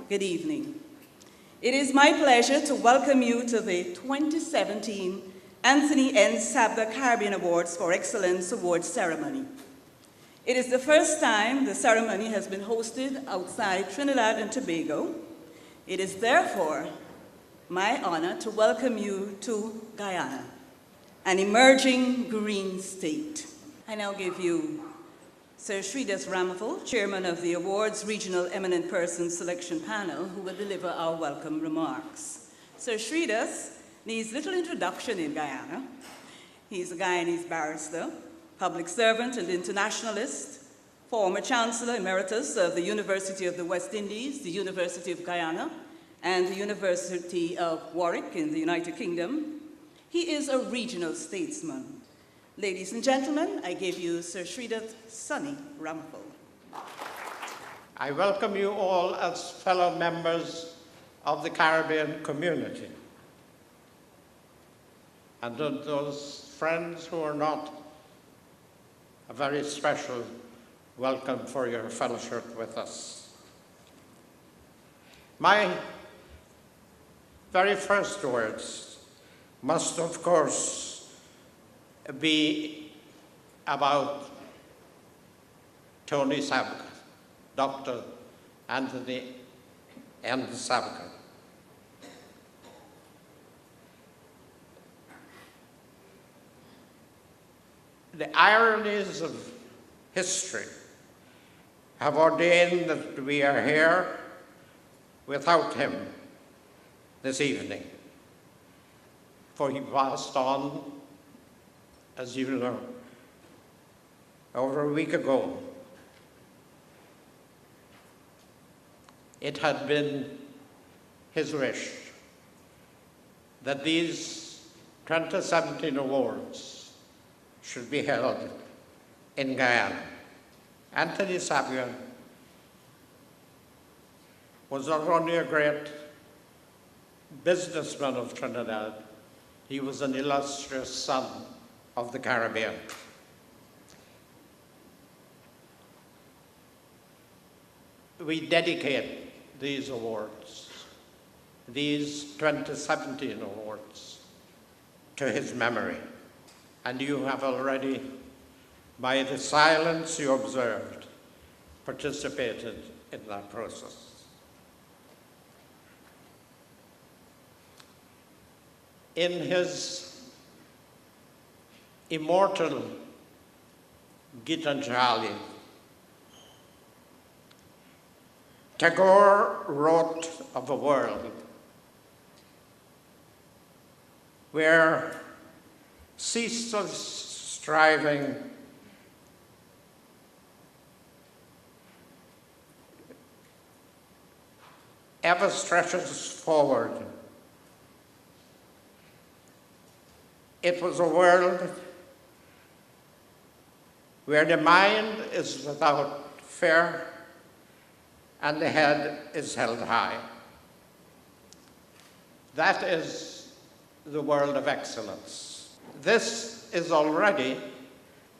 good evening. It is my pleasure to welcome you to the 2017 Anthony N. Sabga Caribbean Awards for Excellence Awards ceremony. It is the first time the ceremony has been hosted outside Trinidad and Tobago. It is therefore my honor to welcome you to Guyana, an emerging green state. I now give you Sir Sridhar Ramaphosa, Chairman of the Awards Regional Eminent Persons Selection Panel, who will deliver our welcome remarks. Sir Sridhar needs little introduction in Guyana. He's a Guyanese barrister, public servant and internationalist, former Chancellor Emeritus of the University of the West Indies, the University of Guyana, and the University of Warwick in the United Kingdom. He is a regional statesman. Ladies and gentlemen, I give you Sir Sridhar Ramaphosa. I welcome you all as fellow members of the Caribbean community. And to those friends who are not, a very special welcome for your fellowship with us. My very first words must, of course, be about Tony Sabga, Dr. Anthony N. Sabga. The ironies of history have ordained that we are here without him this evening, for he passed on, as you know, over a week ago. It had been his wish that these 2017 awards should be held in Guyana. Anthony Sabga was not only a great businessman of Trinidad, he was an illustrious son of the Caribbean. We dedicate these awards, these 2017 awards, to his memory. And you have already, by the silence you observed, participated in that process. In his immortal Gitanjali, Tagore wrote of a world where ceaseless striving ever stretches forward. It was a world where the mind is without fear and the head is held high. That is the world of excellence. This is already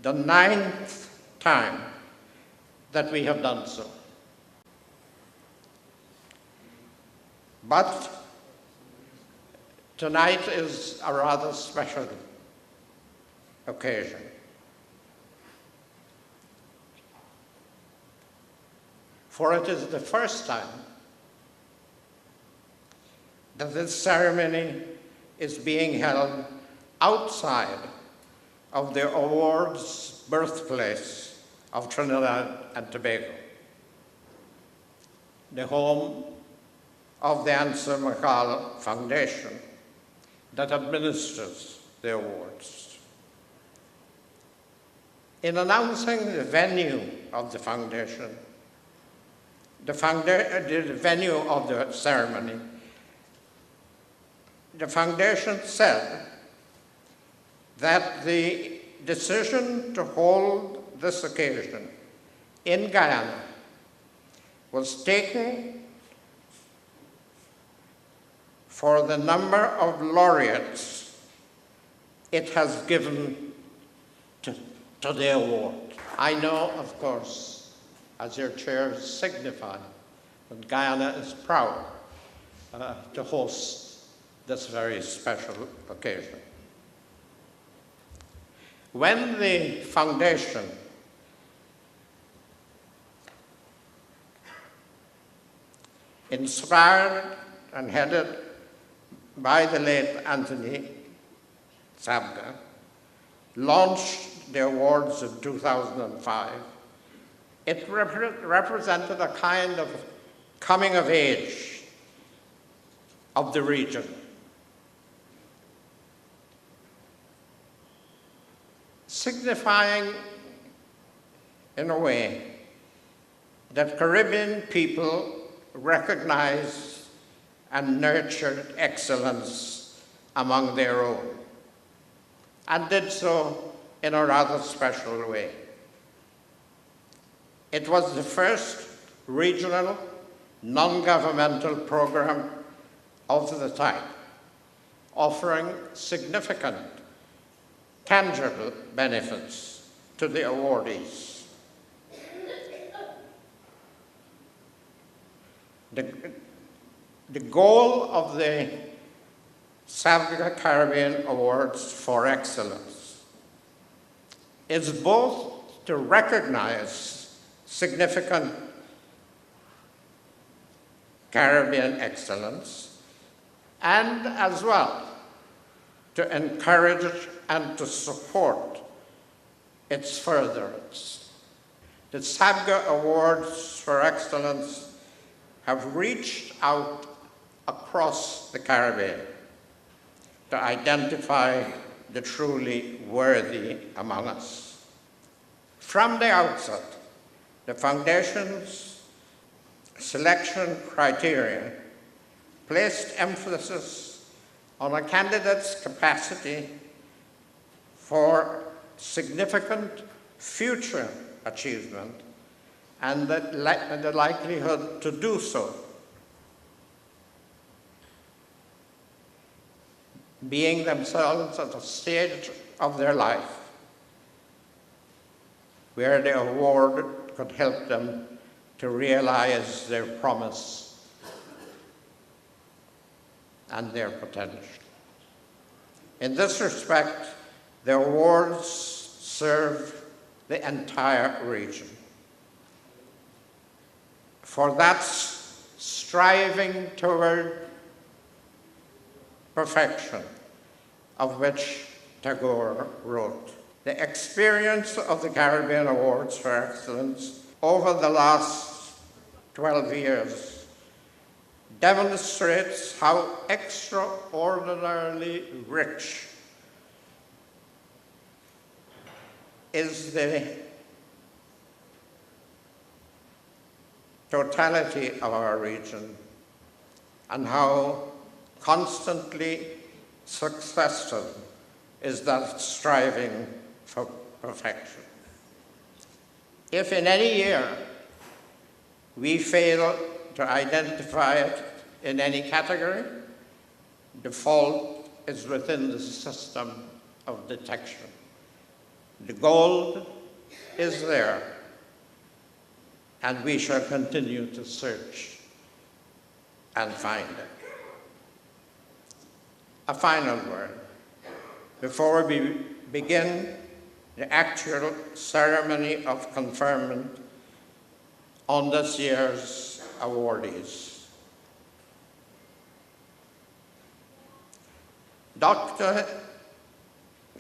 the 9th time that we have done so. But tonight is a rather special occasion. For it is the first time that this ceremony is being held outside of the awards birthplace of Trinidad and Tobago, the home of the Ansel McCall Foundation that administers the awards. In announcing the venue of the foundation, the venue of the ceremony, the foundation said that the decision to hold this occasion in Guyana was taken for the number of laureates it has given to the award. I know, of course, as your chairs signify, And Guyana is proud to host this very special occasion. When the foundation inspired and headed by the late Anthony Sabga, launched the awards in 2005, it represented a kind of coming of age of the region. Signifying, in a way, that Caribbean people recognized and nurtured excellence among their own, and did so in a rather special way. It was the first regional, non-governmental program of the type, offering significant, tangible benefits to the awardees. The goal of the Sabga Caribbean Awards for Excellence is both to recognize significant Caribbean excellence and as well to encourage and to support its furtherance. The Sabga Awards for Excellence have reached out across the Caribbean to identify the truly worthy among us. From the outset, the Foundation's selection criteria placed emphasis on a candidate's capacity for significant future achievement and the likelihood to do so, being themselves at a stage of their life where the award could help them to realize their promise and their potential. In this respect, the awards serve the entire region. For that's striving toward perfection, of which Tagore wrote. The experience of the Caribbean Awards for Excellence over the last 12 years demonstrates how extraordinarily rich is the totality of our region and how constantly successful is that striving for perfection. If in any year we fail to identify it in any category, the fault is within the system of detection. The gold is there, and we shall continue to search and find it. A final word. Before we begin the actual ceremony of conferment on this year's awardees, Dr.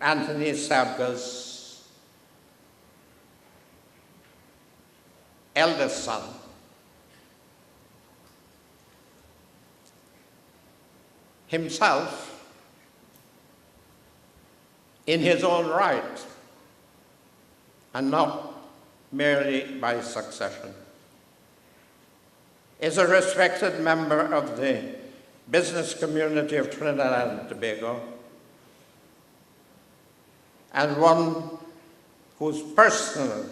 Anthony Sabga's eldest son, himself, in his own right, and not merely by succession, is a respected member of the business community of Trinidad and Tobago, and one whose personal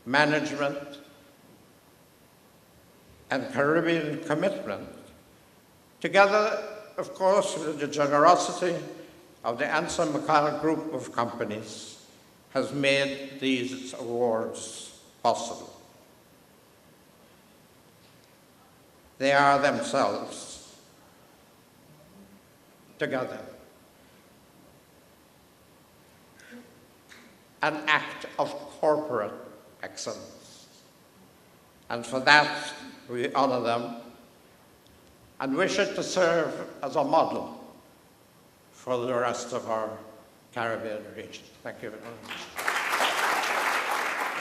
management and Caribbean commitment, together, of course, with the generosity of the Anson McCall Group of companies, has made these awards possible. they are themselves together. An act of corporate excellence. And for that, we honor them and wish it to serve as a model for the rest of our Caribbean region. Thank you very much.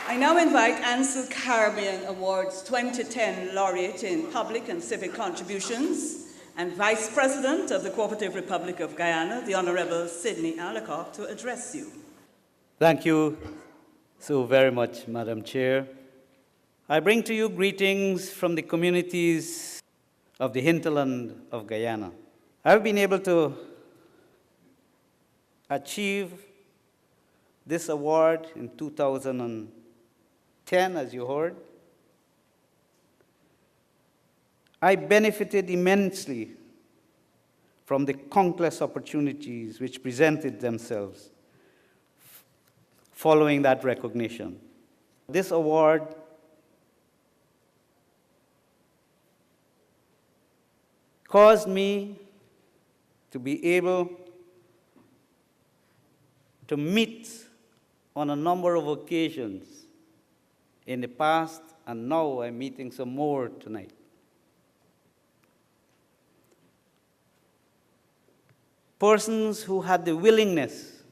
I now invite Ansel Caribbean Awards 2010 laureate in public and civic contributions and Vice President of the Cooperative Republic of Guyana, the Honorable Sidney Alcock, to address you. Thank you so very much, Madam Chair. I bring to you greetings from the communities of the hinterland of Guyana. I've been able to achieve this award in 2010, as you heard. I benefited immensely from the countless opportunities which presented themselves following that recognition. This award caused me to be able to meet on a number of occasions in the past, and now I'm meeting some more tonight. Persons who had the willingness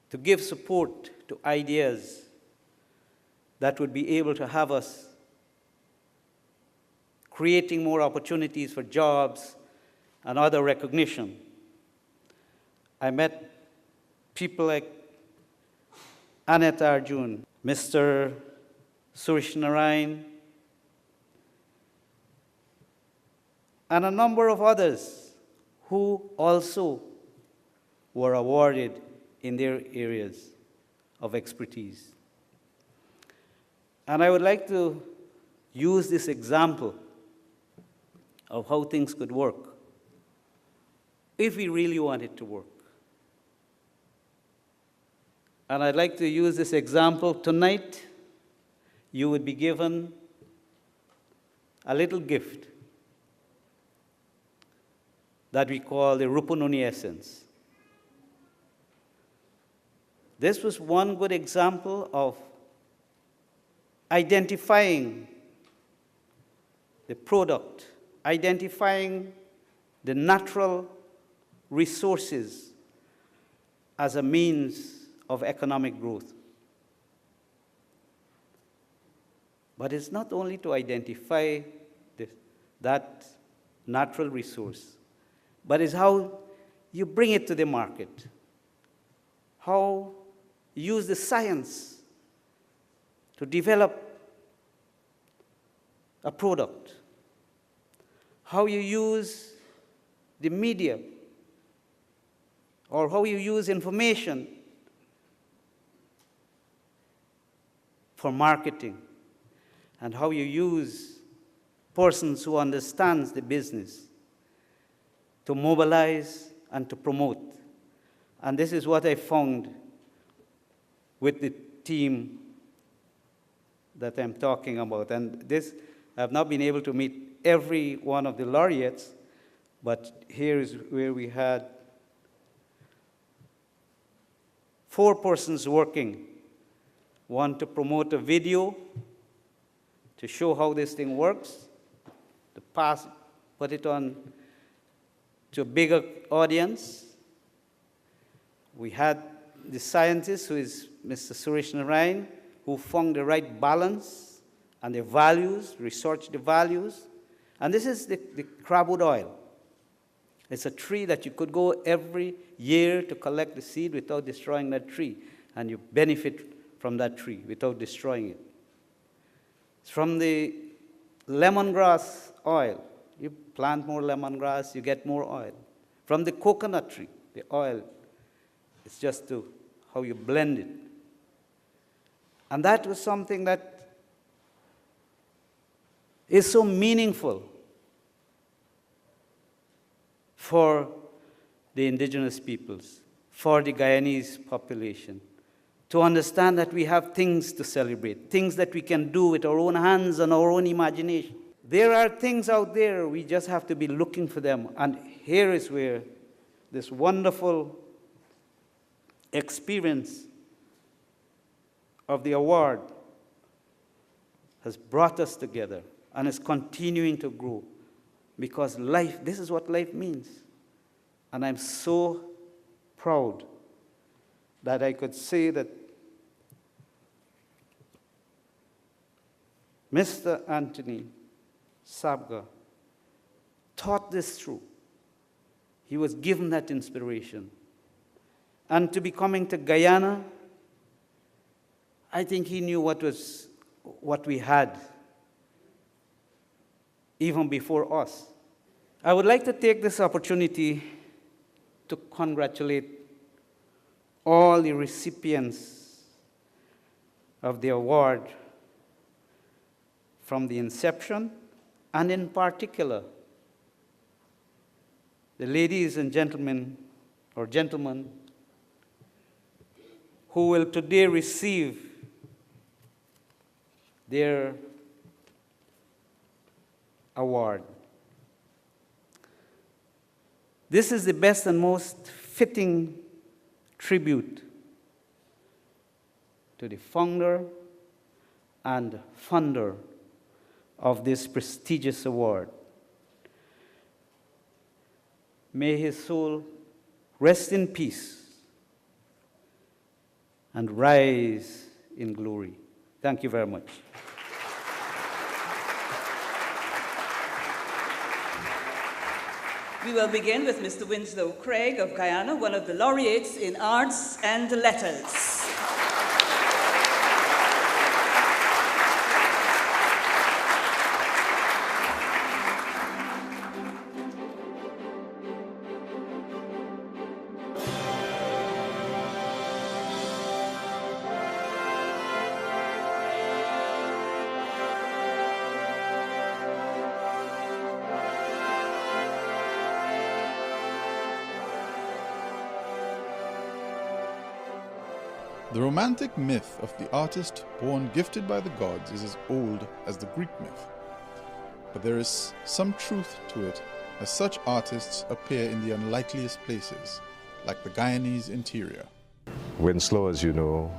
to give support to ideas that would be able to have us creating more opportunities for jobs and other recognition. I met people like Annette Arjun, Mr. Suresh Narayan, and a number of others who also were awarded in their areas of expertise. And I would like to use this example of how things could work if we really want it to work. And I'd like to use this example. Tonight, you would be given a little gift that we call the Rupununi essence. This was one good example of identifying the product, identifying the natural resources as a means of economic growth. But it's not only to identify that natural resource, but it's how you bring it to the market, how you use the science to develop a product, how you use the media, or how you use information for marketing, and how you use persons who understand the business to mobilize and to promote. And this is what I found with the team that I'm talking about. And this, I've not been able to meet every one of the laureates, but here is where we had 4 persons working. One to promote a video to show how this thing works, to put it on to a bigger audience. We had the scientist, who is Mr. Suresh Narayan, who found the right balance and the values, researched the values. And this is the crabwood oil. It's a tree that you could go every year to collect the seed without destroying that tree, and you benefit from that tree without destroying it. It's from the lemongrass oil. You plant more lemongrass, you get more oil. From the coconut tree, the oil, it's just how you blend it. And that was something that is so meaningful for the indigenous peoples, for the Guyanese population, to understand that we have things to celebrate, things that we can do with our own hands and our own imagination. There are things out there, we just have to be looking for them. And here is where this wonderful experience of the award has brought us together and is continuing to grow. Because life, this is what life means. And I'm so proud that I could say that Mr. Anthony Sabga thought this through. He was given that inspiration. And to be coming to Guyana, I think he knew what we had even before us. I would like to take this opportunity to congratulate all the recipients of the award from the inception, and in particular, the ladies and gentlemen, or gentlemen, who will today receive their award. This is the best and most fitting tribute to the founder and funder of this prestigious award. May his soul rest in peace and rise in glory. Thank you very much. We will begin with Mr. Winslow Craig of Guyana, one of the laureates in arts and letters. The romantic myth of the artist born gifted by the gods is as old as the Greek myth. But there is some truth to it, as such artists appear in the unlikeliest places, like the Guyanese interior. Winslow, as you know,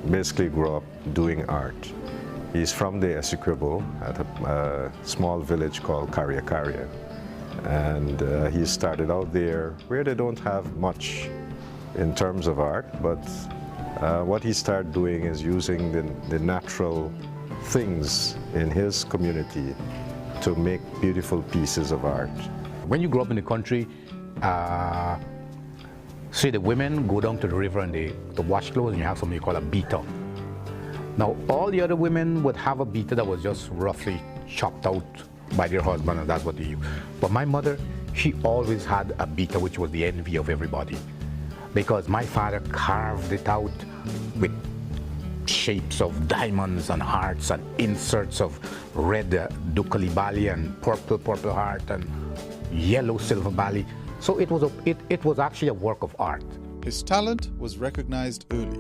basically grew up doing art. He's from the Essequibo at a small village called Karia. And he started out there where they don't have much in terms of art, but what he started doing is using the natural things in his community to make beautiful pieces of art. When you grow up in the country, say the women go down to the river and they wash clothes, and you have something you call a beater. Now, all the other women would have a beater that was just roughly chopped out by their husband, and that's what they use. But my mother, she always had a beater, which was the envy of everybody, because my father carved it out with shapes of diamonds and hearts and inserts of red dukalibali and purple heart and yellow silver bali. So it was actually a work of art. His talent was recognized early.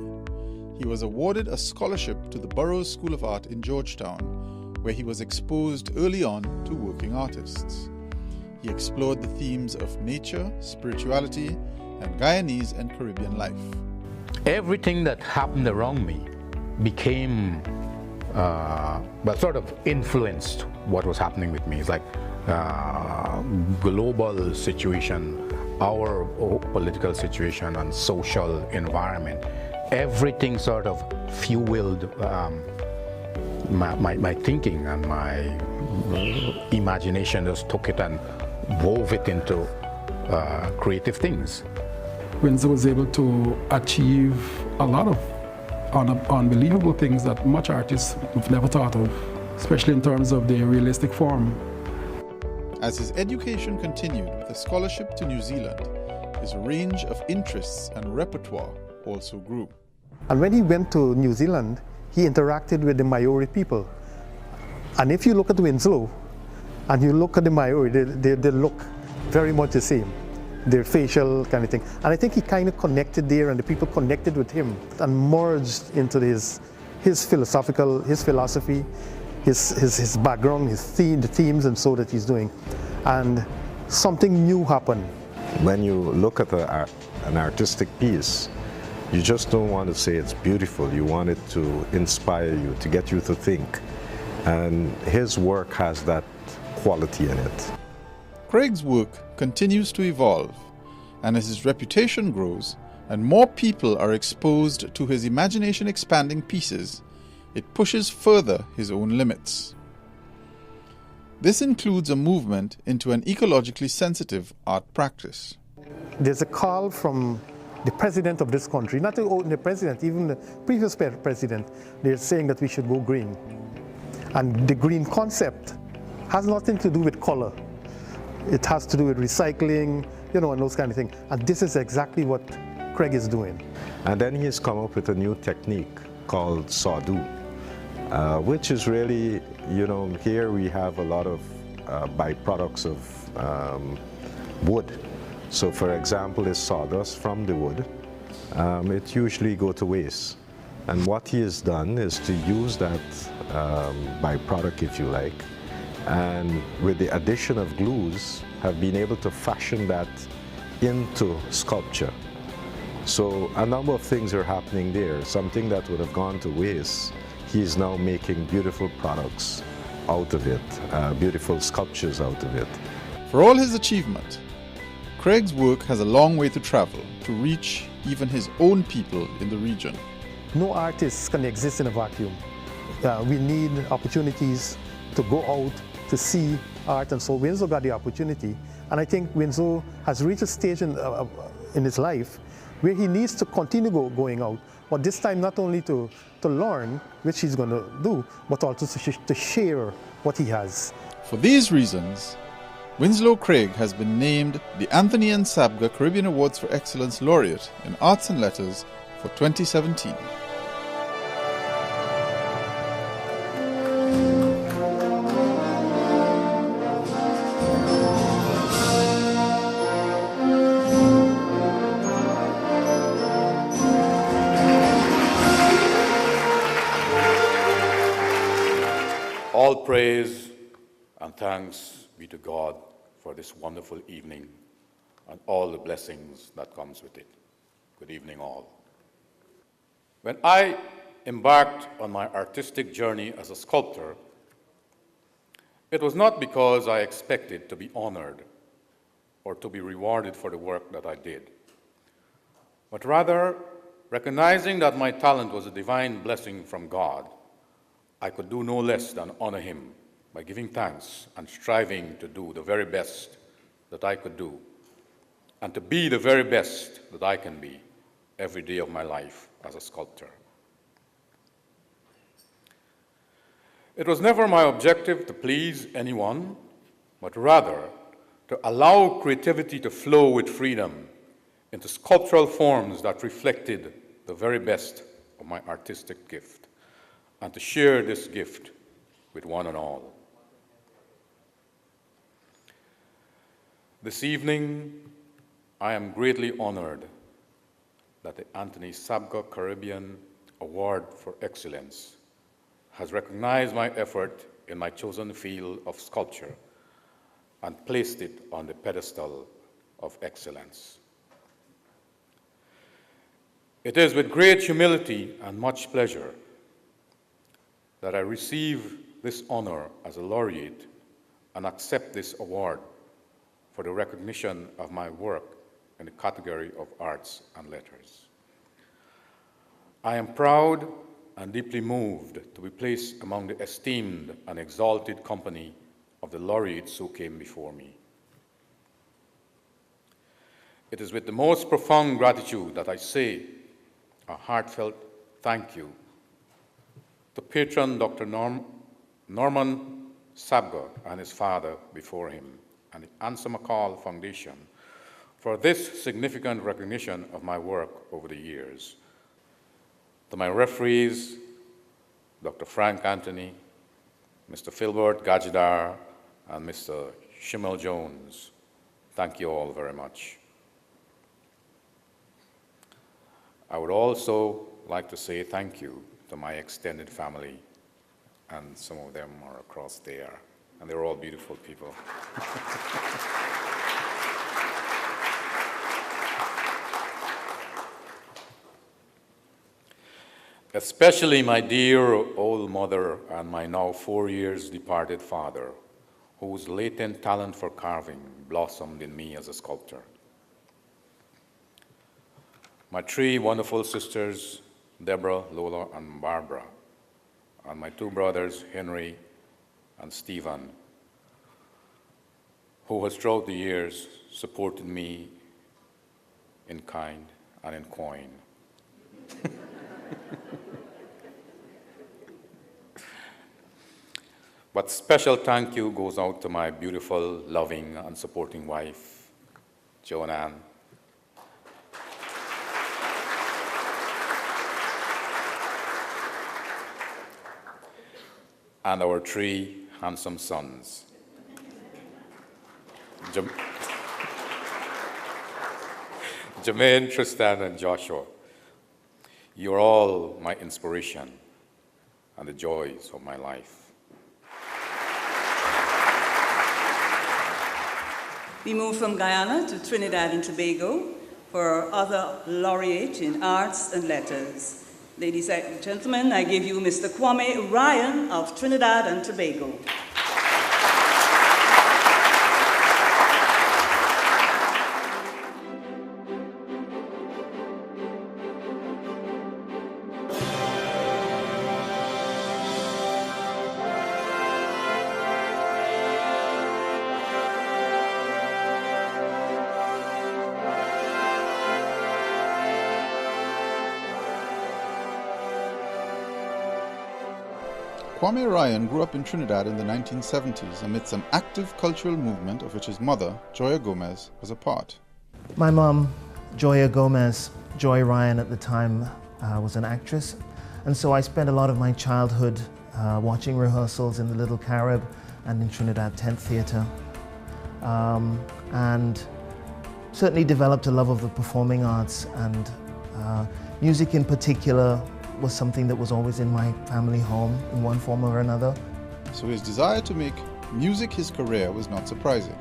He was awarded a scholarship to the Burroughs School of Art in Georgetown, where he was exposed early on to working artists. He explored the themes of nature, spirituality, and Guyanese and Caribbean life. Everything that happened around me became, sort of influenced what was happening with me. It's like global situation, our political situation and social environment. Everything sort of fueled my thinking, and my imagination just took it and wove it into creative things. Winslow was able to achieve a lot of unbelievable things that much artists have never thought of, especially in terms of their realistic form. As his education continued with a scholarship to New Zealand, his range of interests and repertoire also grew. And when he went to New Zealand, he interacted with the Maori people. And if you look at Winslow and you look at the Maori, they look very much the same. Their facial kind of thing. And I think he kind of connected there, and the people connected with him and merged into his philosophy, his background, the themes and so that he's doing. And something new happened. When you look at an artistic piece, you just don't want to say it's beautiful. You want it to inspire you, to get you to think. And his work has that quality in it. Craig's work continues to evolve, and as his reputation grows and more people are exposed to his imagination-expanding pieces, it pushes further his own limits. This includes a movement into an ecologically sensitive art practice. There's a call from the president of this country, not only the president, even the previous president, they're saying that we should go green. And the green concept has nothing to do with color. It has to do with recycling, and those kind of things. And this is exactly what Craig is doing. And then he's come up with a new technique called sawdo, which is really, here we have a lot of byproducts of wood. So for example, this sawdust from the wood, it usually go to waste. And what he has done is to use that byproduct, if you like, and with the addition of glues, have been able to fashion that into sculpture. So a number of things are happening there. Something that would have gone to waste, he is now making beautiful products out of it, beautiful sculptures out of it. For all his achievement, Craig's work has a long way to travel to reach even his own people in the region. No artist can exist in a vacuum. We need opportunities to go out, to see art, and so Winslow got the opportunity. And I think Winslow has reached a stage in his life where he needs to continue going out, but this time not only to learn, which he's going to do, but also to share what he has. For these reasons, Winslow Craig has been named the Anthony N. Sabga Caribbean Awards for Excellence Laureate in Arts and Letters for 2017. All praise and thanks be to God for this wonderful evening and all the blessings that comes with it. Good evening, all. When I embarked on my artistic journey as a sculptor, it was not because I expected to be honored or to be rewarded for the work that I did, but rather recognizing that my talent was a divine blessing from God. I could do no less than honor him by giving thanks and striving to do the very best that I could do and to be the very best that I can be every day of my life as a sculptor. It was never my objective to please anyone, but rather to allow creativity to flow with freedom into sculptural forms that reflected the very best of my artistic gift, and to share this gift with one and all. This evening, I am greatly honored that the Anthony Sabga Caribbean Award for Excellence has recognized my effort in my chosen field of sculpture and placed it on the pedestal of excellence. It is with great humility and much pleasure that I receive this honor as a laureate and accept this award for the recognition of my work in the category of arts and letters. I am proud and deeply moved to be placed among the esteemed and exalted company of the laureates who came before me. It is with the most profound gratitude that I say a heartfelt thank you to patron Dr. Norman Sabga and his father before him, and the Answer McCall Foundation for this significant recognition of my work over the years. To my referees, Dr. Frank Anthony, Mr. Philbert Gajidar, and Mr. Shimel Jones, thank you all very much. I would also like to say thank you to my extended family and some of them are across there, and they're all beautiful people. Especially my dear old mother and my now 4 years departed father, whose latent talent for carving blossomed in me as a sculptor. My 3 wonderful sisters, Deborah, Lola, and Barbara, and my 2 brothers, Henry and Stephen, who has throughout the years supported me in kind and in coin. But special thank you goes out to my beautiful, loving, and supporting wife, Joanne. And our 3 handsome sons, Jermaine, Tristan, and Joshua. You're all my inspiration and the joys of my life. We move from Guyana to Trinidad and Tobago for our other laureate in arts and letters. Ladies and gentlemen, I give you Mr. Kwame Ryan of Trinidad and Tobago. Kwame Ryan grew up in Trinidad in the 1970s amidst an active cultural movement of which his mother, Joya Gomez, was a part. My mom, Joya Gomez, Joy Ryan at the time, was an actress, and so I spent a lot of my childhood watching rehearsals in the Little Carib and in Trinidad Tent Theatre, and certainly developed a love of the performing arts, and music in particular was something that was always in my family home in one form or another. So his desire to make music his career was not surprising.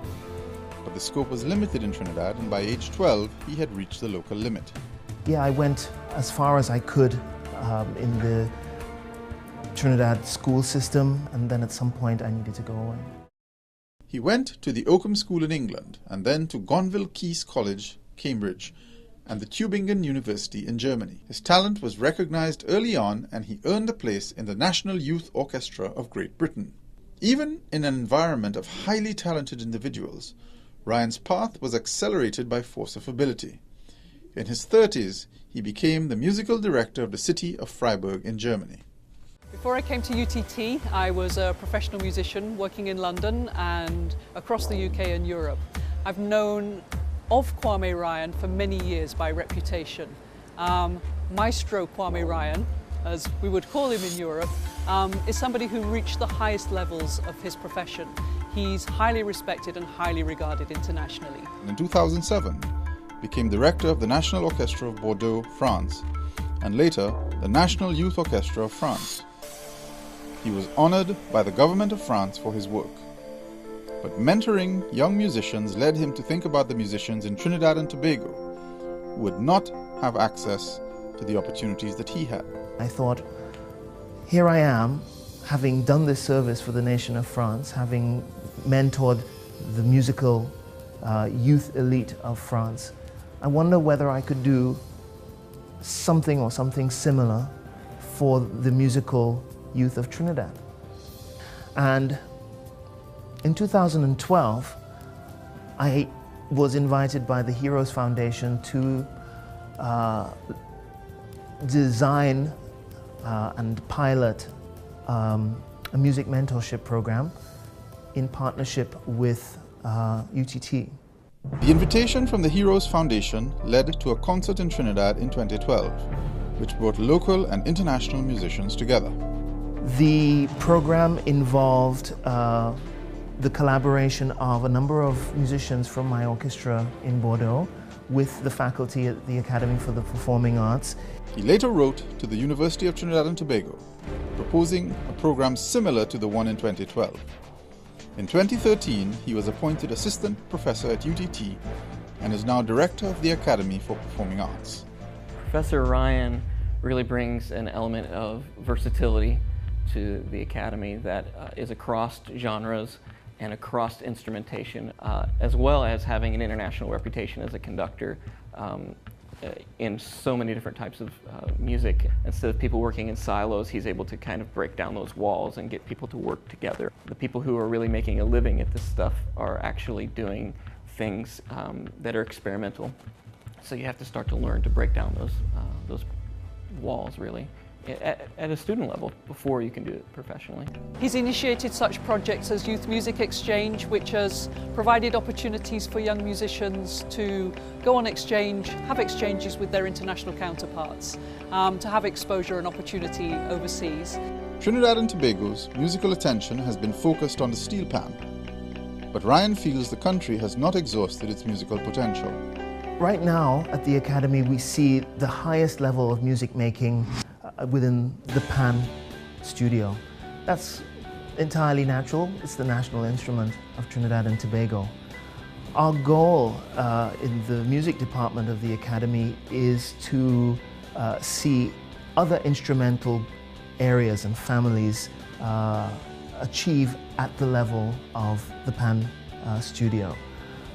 But the scope was limited in Trinidad, and by age 12, he had reached the local limit. Yeah, I went as far as I could in the Trinidad school system, and then at some point I needed to go away. He went to the Oakham School in England, and then to Gonville Caius College, Cambridge, and the Tübingen University in Germany. His talent was recognized early on, and he earned a place in the National Youth Orchestra of Great Britain. Even in an environment of highly talented individuals, Ryan's path was accelerated by force of ability. In his 30s, he became the musical director of the city of Freiburg in Germany. Before I came to UTT, I was a professional musician working in London and across the UK and Europe. I've known of Kwame Ryan for many years by reputation. Maestro Kwame Ryan, as we would call him in Europe, is somebody who reached the highest levels of his profession. He's highly respected and highly regarded internationally. In 2007, became director of the National Orchestra of Bordeaux, France, and later the National Youth Orchestra of France. He was honored by the government of France for his work. But mentoring young musicians led him to think about the musicians in Trinidad and Tobago who would not have access to the opportunities that he had. I thought, here I am, having done this service for the nation of France, having mentored the musical youth elite of France. I wonder whether I could do something or something similar for the musical youth of Trinidad. And in 2012, I was invited by the Heroes Foundation to design and pilot a music mentorship program in partnership with UTT. The invitation from the Heroes Foundation led to a concert in Trinidad in 2012, which brought local and international musicians together. The program involved the collaboration of a number of musicians from my orchestra in Bordeaux with the faculty at the Academy for the Performing Arts. He later wrote to the University of Trinidad and Tobago proposing a program similar to the one in 2012. In 2013, he was appointed assistant professor at UTT and is now director of the Academy for Performing Arts. Professor Ryan really brings an element of versatility to the Academy that is across genres and across instrumentation, as well as having an international reputation as a conductor in so many different types of music. Instead of people working in silos, he's able to kind of break down those walls and get people to work together. The people who are really making a living at this stuff are actually doing things that are experimental. So you have to start to learn to break down those walls, really, at a student level before you can do it professionally. He's initiated such projects as Youth Music Exchange, which has provided opportunities for young musicians to go on exchange, have exchanges with their international counterparts, to have exposure and opportunity overseas. Trinidad and Tobago's musical attention has been focused on the steel pan, but Ryan feels the country has not exhausted its musical potential. Right now at the Academy we see the highest level of music making within the pan studio. That's entirely natural. It's the national instrument of Trinidad and Tobago. Our goal in the music department of the Academy is to see other instrumental areas and families achieve at the level of the pan studio.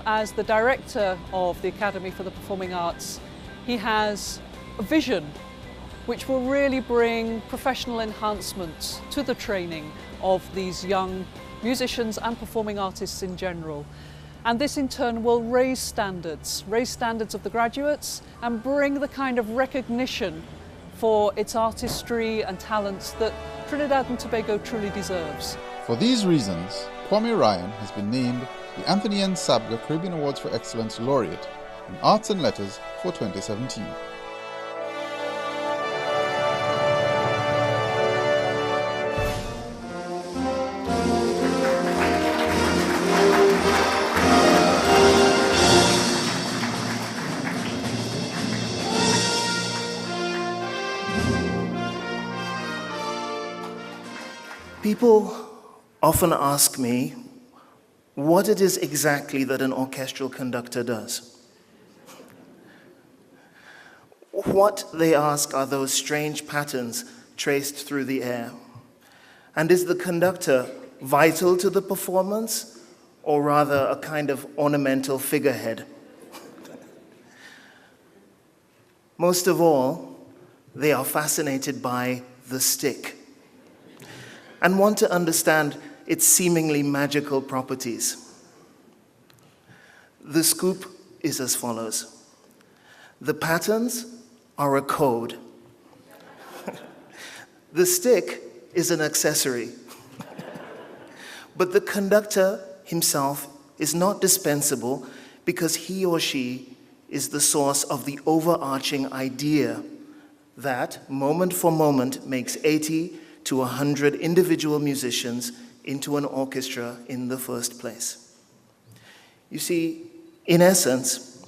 As the director of the Academy for the Performing Arts, he has a vision which will really bring professional enhancements to the training of these young musicians and performing artists in general. And this in turn will raise standards of the graduates and bring the kind of recognition for its artistry and talents that Trinidad and Tobago truly deserves. For these reasons, Kwame Ryan has been named the Anthony N. Sabga Caribbean Awards for Excellence Laureate in Arts and Letters for 2017. People often ask me what it is exactly that an orchestral conductor does. What, they ask, are those strange patterns traced through the air? And is the conductor vital to the performance, or rather a kind of ornamental figurehead? Most of all, they are fascinated by the stick and want to understand its seemingly magical properties. The scoop is as follows. The patterns are a code. The stick is an accessory. But the conductor himself is not dispensable because he or she is the source of the overarching idea that, moment for moment, makes 80 to 100 individual musicians into an orchestra in the first place. You see, in essence,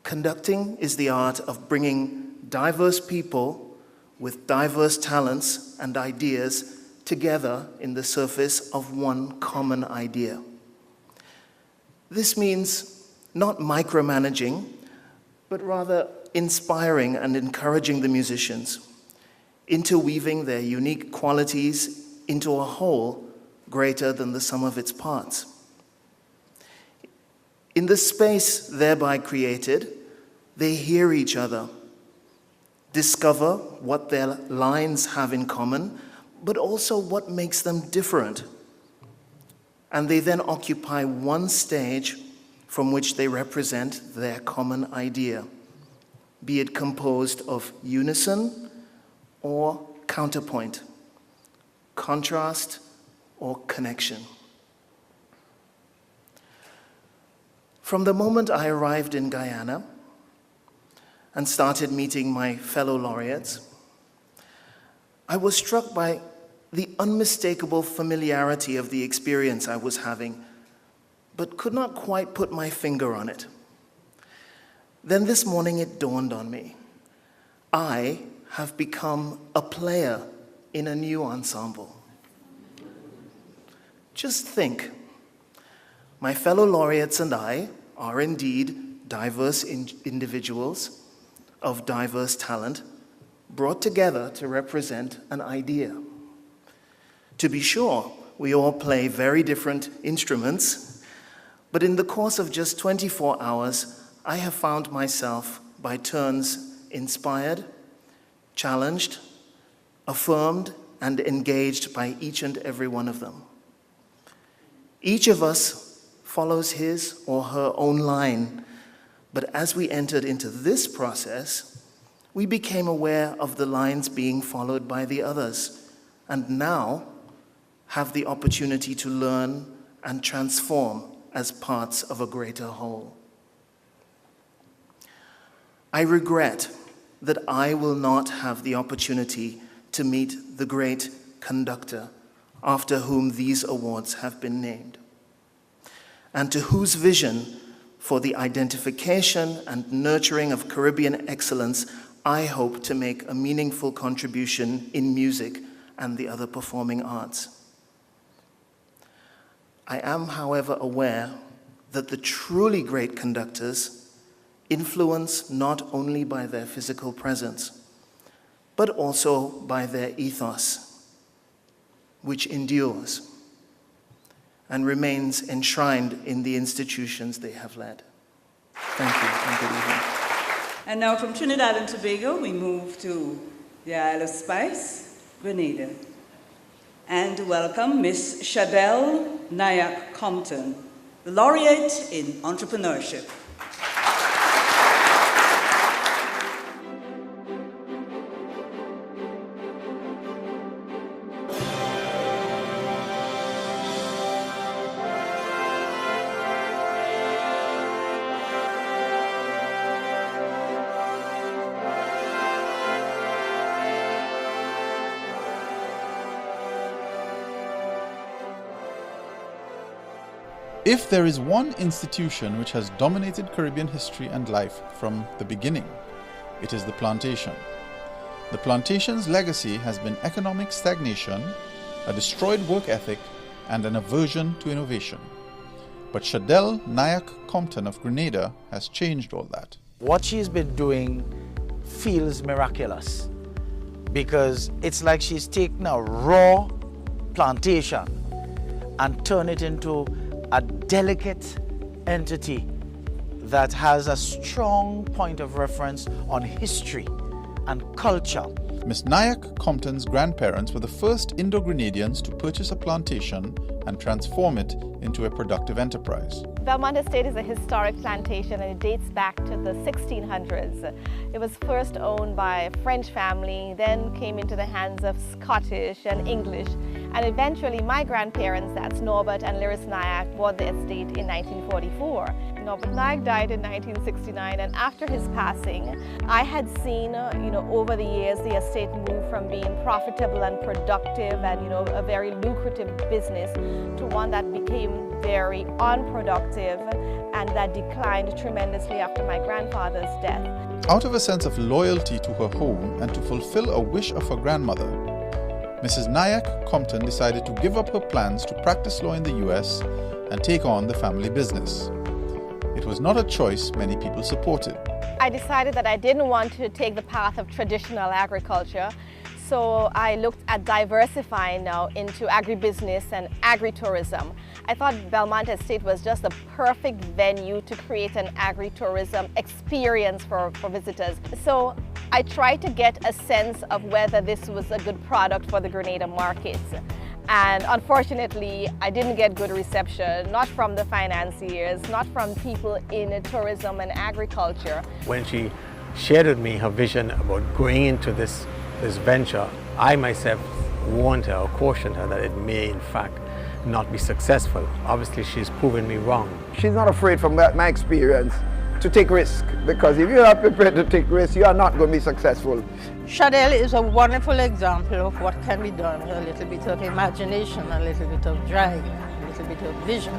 conducting is the art of bringing diverse people with diverse talents and ideas together in the surface of one common idea. This means not micromanaging, but rather inspiring and encouraging the musicians, interweaving their unique qualities into a whole greater than the sum of its parts. In the space thereby created, they hear each other, discover what their lines have in common, but also what makes them different. And they then occupy one stage from which they represent their common idea, be it composed of unison or counterpoint, contrast or connection. From the moment I arrived in Guyana and started meeting my fellow laureates, I was struck by the unmistakable familiarity of the experience I was having, but could not quite put my finger on it. Then this morning it dawned on me. I have become a player in a new ensemble. Just think, my fellow laureates and I are indeed diverse individuals of diverse talent brought together to represent an idea. To be sure, we all play very different instruments, but in the course of just 24 hours, I have found myself by turns inspired, challenged, affirmed, and engaged by each and every one of them. Each of us follows his or her own line, but as we entered into this process, we became aware of the lines being followed by the others, and now have the opportunity to learn and transform as parts of a greater whole. I regret that I will not have the opportunity to meet the great conductor after whom these awards have been named, and to whose vision for the identification and nurturing of Caribbean excellence I hope to make a meaningful contribution in music and the other performing arts. I am, however, aware that the truly great conductors influence not only by their physical presence, but also by their ethos, which endures and remains enshrined in the institutions they have led. Thank you, and good evening. And now from Trinidad and Tobago, we move to the Isle of Spice, Grenada, and welcome Miss Shadell Nayak Compton, the laureate in entrepreneurship. If there is one institution which has dominated Caribbean history and life from the beginning, it is the plantation. The plantation's legacy has been economic stagnation, a destroyed work ethic, and an aversion to innovation. But Shadell Nayak Compton of Grenada has changed all that. What she's been doing feels miraculous because it's like she's taken a raw plantation and turned it into a delicate entity that has a strong point of reference on history and culture. Miss Nayak Compton's grandparents were the first Indo-Grenadians to purchase a plantation and transform it into a productive enterprise. Belmont Estate is a historic plantation and it dates back to the 1600s. It was first owned by a French family, then came into the hands of Scottish and English, and eventually my grandparents, that's Norbert and Lyris Nayak, bought the estate in 1944. Norbert Nayak died in 1969, and after his passing, I had seen, over the years, the estate move from being profitable and productive and, a very lucrative business to one that became very unproductive and that declined tremendously after my grandfather's death. Out of a sense of loyalty to her home and to fulfill a wish of her grandmother, Mrs. Nayak Compton decided to give up her plans to practice law in the US and take on the family business. It was not a choice many people supported. I decided that I didn't want to take the path of traditional agriculture, so I looked at diversifying now into agribusiness and agritourism. I thought Belmont Estate was just the perfect venue to create an agritourism experience for visitors. So I tried to get a sense of whether this was a good product for the Grenada markets. And unfortunately, I didn't get good reception, not from the financiers, not from people in tourism and agriculture. When she shared with me her vision about going into this venture, I myself warned her or cautioned her that it may in fact not be successful. Obviously, she's proven me wrong. She's not afraid from my experience to take risk, because if you're not prepared to take risks, you are not going to be successful. Shadell is a wonderful example of what can be done with a little bit of imagination, a little bit of drive, a little bit of vision.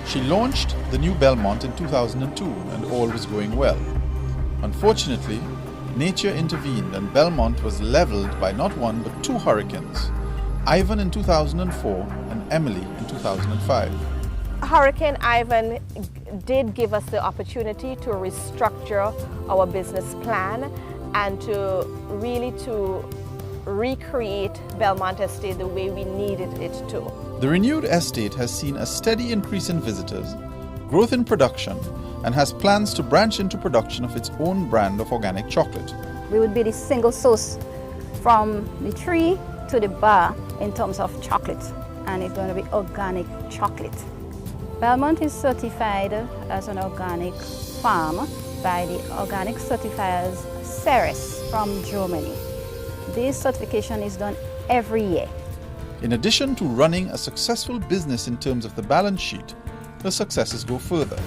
She launched the new Belmont in 2002 and all was going well. Unfortunately, nature intervened and Belmont was leveled by not one but two hurricanes, Ivan in 2004 and Emily in 2005. Hurricane Ivan did give us the opportunity to restructure our business plan and to recreate Belmont Estate the way we needed it to. The renewed estate has seen a steady increase in visitors, growth in production, and has plans to branch into production of its own brand of organic chocolate. We would be the single source from the tree to the bar in terms of chocolate, and it's going to be organic chocolate. Belmont is certified as an organic farm by the organic certifiers Ceres from Germany. This certification is done every year. In addition to running a successful business in terms of the balance sheet, her successes go further,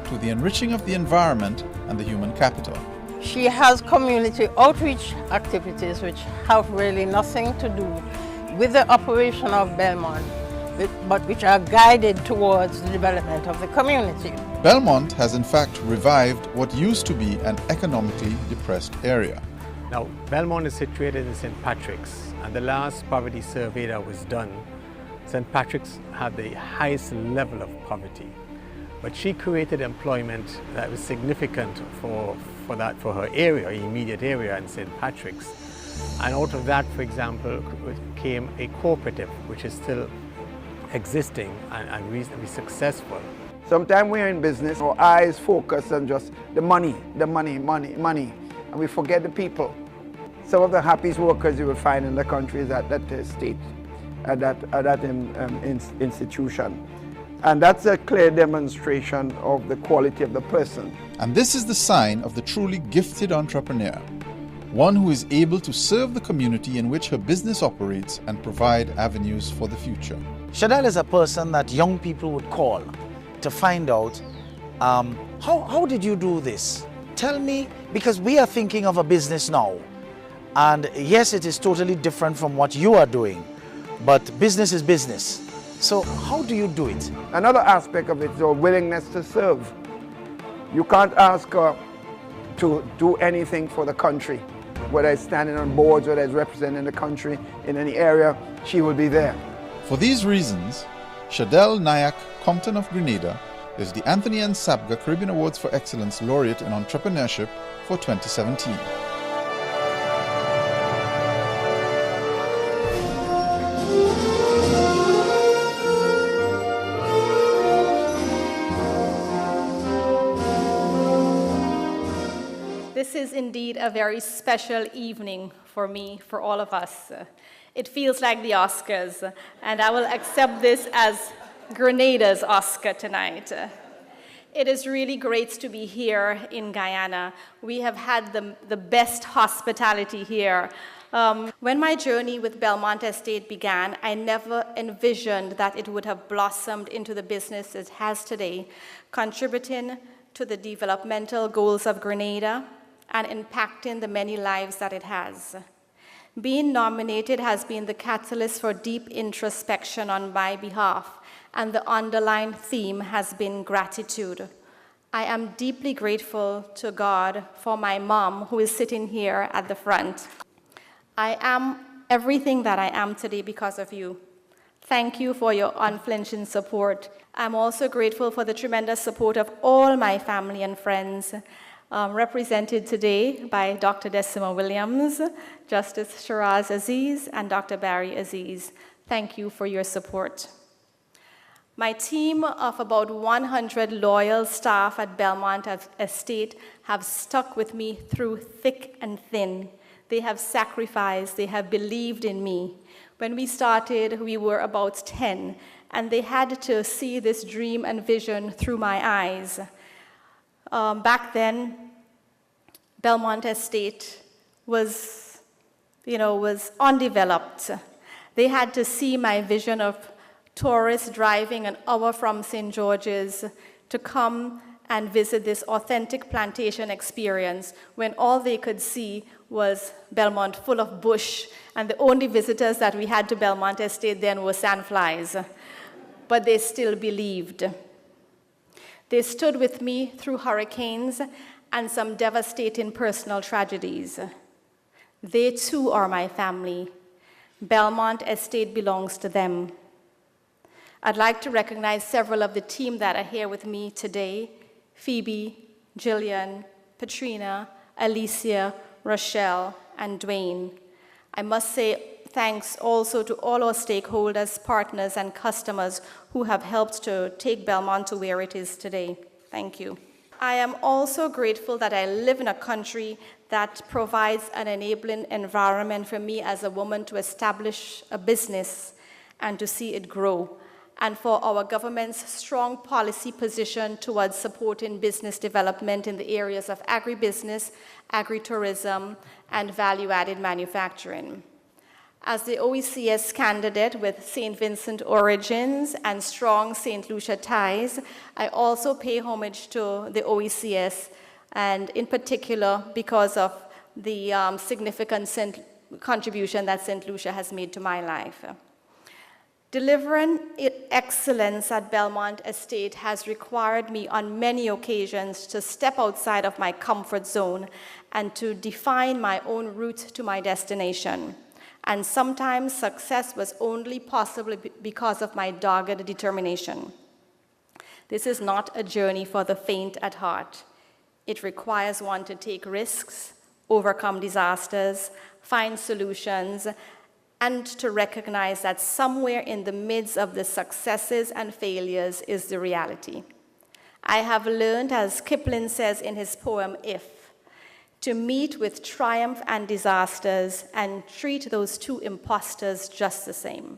to the enriching of the environment and the human capital. She has community outreach activities which have really nothing to do with the operation of Belmont, but which are guided towards the development of the community. Belmont has in fact revived what used to be an economically depressed area. Now, Belmont is situated in St. Patrick's, and the last poverty survey that was done, St. Patrick's had the highest level of poverty. But she created employment that was significant for her area, her immediate area in St. Patrick's. And out of that, for example, came a cooperative, which is still existing and reasonably successful. Sometimes we're in business, our eyes focus on just the money, and we forget the people. Some of the happiest workers you will find in the country is at that estate, at that institution. And that's a clear demonstration of the quality of the person. And this is the sign of the truly gifted entrepreneur, one who is able to serve the community in which her business operates and provide avenues for the future. Shadel is a person that young people would call to find out, how did you do this? Tell me, because we are thinking of a business now. And yes, it is totally different from what you are doing, but business is business. So how do you do it? Another aspect of it is your willingness to serve. You can't ask her to do anything for the country. Whether it's standing on boards, whether it's representing the country in any area, she will be there. For these reasons, Shadel Nayak Compton of Grenada is the Anthony N. Sabga Caribbean Awards for Excellence Laureate in Entrepreneurship for 2017. This is indeed a very special evening for me, for all of us. It feels like the Oscars, and I will accept this as Grenada's Oscar tonight. It is really great to be here in Guyana. We have had the best hospitality here. When my journey with Belmont Estate began, I never envisioned that it would have blossomed into the business it has today, contributing to the developmental goals of Grenada and impacting the many lives that it has. Being nominated has been the catalyst for deep introspection on my behalf, and the underlying theme has been gratitude. I am deeply grateful to God for my mom, who is sitting here at the front. I am everything that I am today because of you. Thank you for your unflinching support. I'm also grateful for the tremendous support of all my family and friends, represented today by Dr. Decima Williams, Justice Shiraz Aziz, and Dr. Barry Aziz. Thank you for your support. My team of about 100 loyal staff at Belmont Estate have stuck with me through thick and thin. They have sacrificed, they have believed in me. When we started, we were about 10, and they had to see this dream and vision through my eyes. Back then, Belmont Estate was undeveloped. They had to see my vision of tourists driving an hour from St. George's to come and visit this authentic plantation experience when all they could see was Belmont full of bush, and the only visitors that we had to Belmont Estate then were sandflies. But they still believed. They stood with me through hurricanes, and some devastating personal tragedies. They too are my family. Belmont Estate belongs to them. I'd like to recognize several of the team that are here with me today: Phoebe, Jillian, Patrina, Alicia, Rochelle, and Dwayne. I must say thanks also to all our stakeholders, partners, and customers who have helped to take Belmont to where it is today. Thank you. I am also grateful that I live in a country that provides an enabling environment for me as a woman to establish a business and to see it grow, and for our government's strong policy position towards supporting business development in the areas of agribusiness, agritourism, and value-added manufacturing. As the OECS candidate with St. Vincent origins and strong St. Lucia ties, I also pay homage to the OECS, and in particular because of the significant contribution that St. Lucia has made to my life. Delivering excellence at Belmont Estate has required me on many occasions to step outside of my comfort zone and to define my own route to my destination. And sometimes success was only possible because of my dogged determination. This is not a journey for the faint at heart. It requires one to take risks, overcome disasters, find solutions, and to recognize that somewhere in the midst of the successes and failures is the reality. I have learned, as Kipling says in his poem, If, to meet with triumph and disasters and treat those two imposters just the same.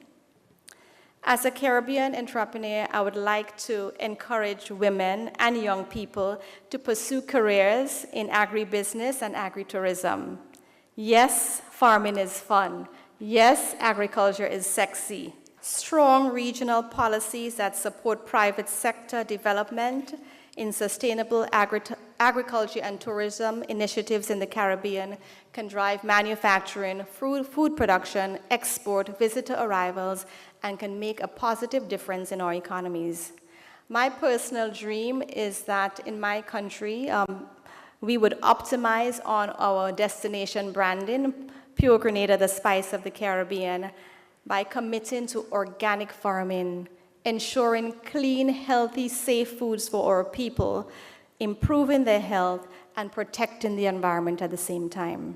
As a Caribbean entrepreneur, I would like to encourage women and young people to pursue careers in agribusiness and agritourism. Yes, farming is fun. Yes, agriculture is sexy. Strong regional policies that support private sector development in sustainable agriculture and tourism initiatives in the Caribbean can drive manufacturing, food production, export, visitor arrivals, and can make a positive difference in our economies. My personal dream is that in my country, we would optimize on our destination branding, Pure Grenada, the spice of the Caribbean, by committing to organic farming, ensuring clean, healthy, safe foods for our people, improving their health, and protecting the environment at the same time.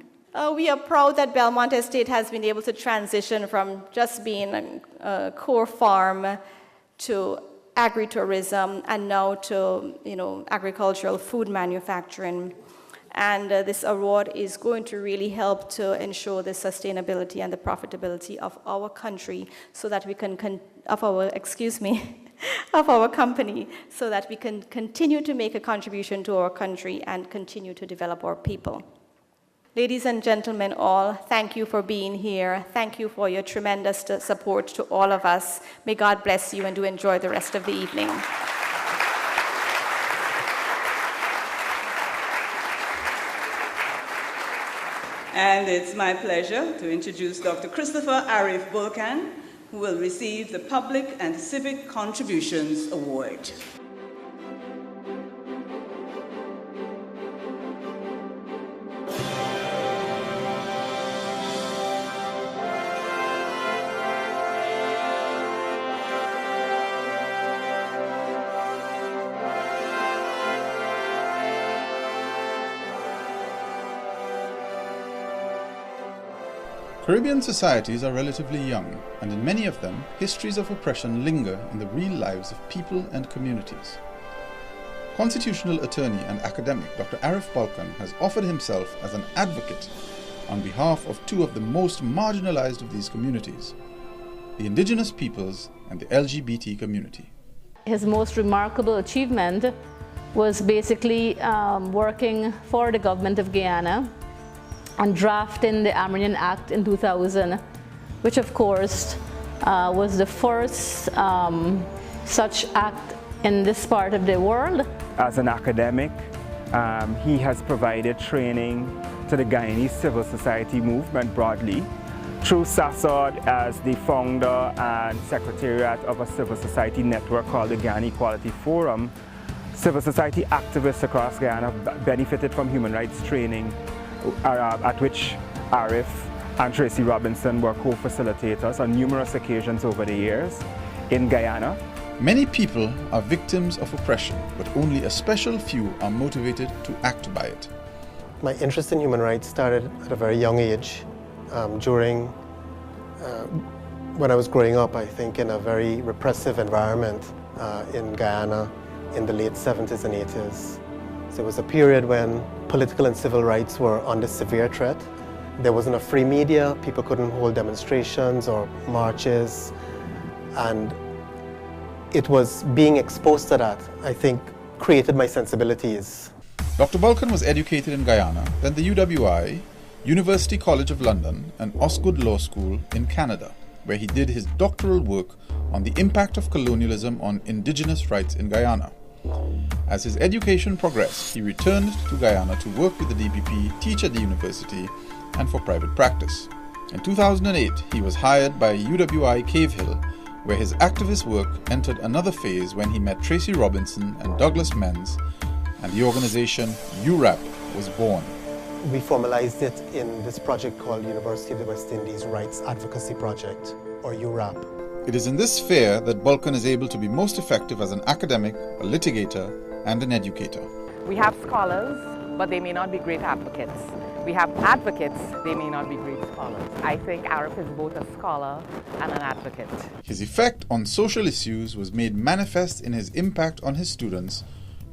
We are proud that Belmont Estate has been able to transition from just being a core farm to agritourism and now to agricultural food manufacturing. And this award is going to really help to ensure the sustainability and the profitability of our country so that we can, of our company, so that we can continue to make a contribution to our country and continue to develop our people. Ladies and gentlemen all, thank you for being here. Thank you for your tremendous support to all of us. May God bless you and do enjoy the rest of the evening. And it's my pleasure to introduce Dr. Christopher Arif Bulkan, who will receive the Public and Civic Contributions Award. Caribbean societies are relatively young, and in many of them, histories of oppression linger in the real lives of people and communities. Constitutional attorney and academic Dr. Arif Bulkan has offered himself as an advocate on behalf of two of the most marginalized of these communities, the indigenous peoples and the LGBT community. His most remarkable achievement was basically working for the government of Guyana and drafting the Amerindian Act in 2000, which of course was the first such act in this part of the world. As an academic, he has provided training to the Guyanese civil society movement broadly through SASOD as the founder and secretariat of a civil society network called the Guyana Equality Forum. civil society activists across Guyana benefited from human rights training, at which Arif and Tracy Robinson were co-facilitators on numerous occasions over the years in Guyana. Many people are victims of oppression, but only a special few are motivated to act by it. My interest in human rights started at a very young age, when I was growing up, I think, in a very repressive environment in Guyana in the late 70s and 80s. So it was a period when political and civil rights were under severe threat. There wasn't a free media, people couldn't hold demonstrations or marches, and it was being exposed to that, I think, created my sensibilities. Dr. Bulkin was educated in Guyana, then the UWI, University College of London, and Osgood Law School in Canada, where he did his doctoral work on the impact of colonialism on indigenous rights in Guyana. As his education progressed, he returned to Guyana to work with the DPP, teach at the university, and for private practice. In 2008, he was hired by UWI Cave Hill, where his activist work entered another phase when he met Tracy Robinson and Douglas Menz, and the organization URAP was born. We formalized it in this project called University of the West Indies Rights Advocacy Project, or URAP. It is in this sphere that Bulkin is able to be most effective as an academic, a litigator, and an educator. We have scholars, but they may not be great advocates. We have advocates, they may not be great scholars. I think Arif is both a scholar and an advocate. His effect on social issues was made manifest in his impact on his students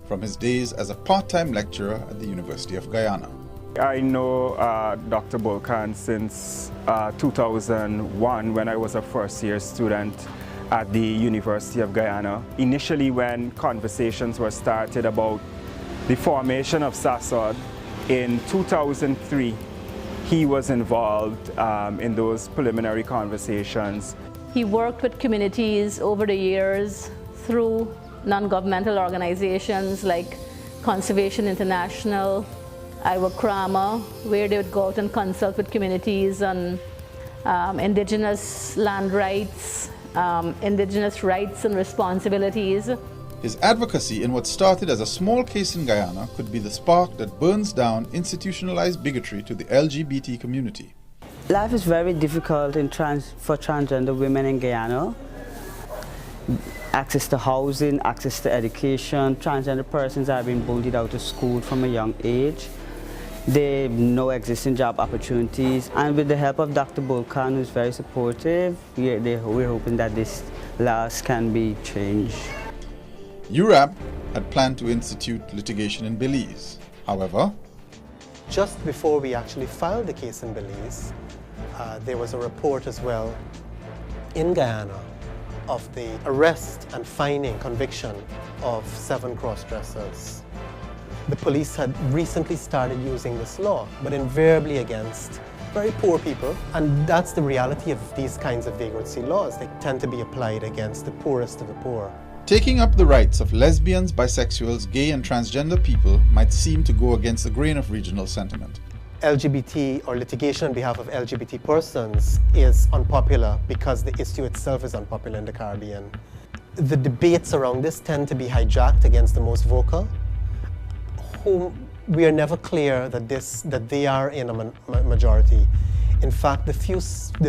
from his days as a part-time lecturer at the University of Guyana. I know Dr. Bulkin since 2001 when I was a first-year student at the University of Guyana. Initially, when conversations were started about the formation of SASOD in 2003, he was involved in those preliminary conversations. He worked with communities over the years through non-governmental organizations like Conservation International, Iwakrama, where they would go out and consult with communities on indigenous land rights, indigenous rights and responsibilities. His advocacy in what started as a small case in Guyana could be the spark that burns down institutionalized bigotry to the LGBT community. Life is very difficult for transgender women in Guyana. Access to housing, access to education. Transgender persons are being bullied out of school from a young age. There are no existing job opportunities, and with the help of Dr. Bulkin, who's very supportive, we're hoping that this loss can be changed. URAP had planned to institute litigation in Belize. However, just before we actually filed the case in Belize, there was a report as well in Guyana of the arrest and conviction of 7 cross-dressers. The police had recently started using this law, but invariably against very poor people, and that's the reality of these kinds of vagrancy laws. They tend to be applied against the poorest of the poor. taking up the rights of lesbians, bisexuals, gay and transgender people might seem to go against the grain of regional sentiment. LGBT or litigation on behalf of LGBT persons is unpopular because the issue itself is unpopular in the Caribbean. The debates around this tend to be hijacked against the most vocal, whom we are never clear that they are in a majority. In fact, the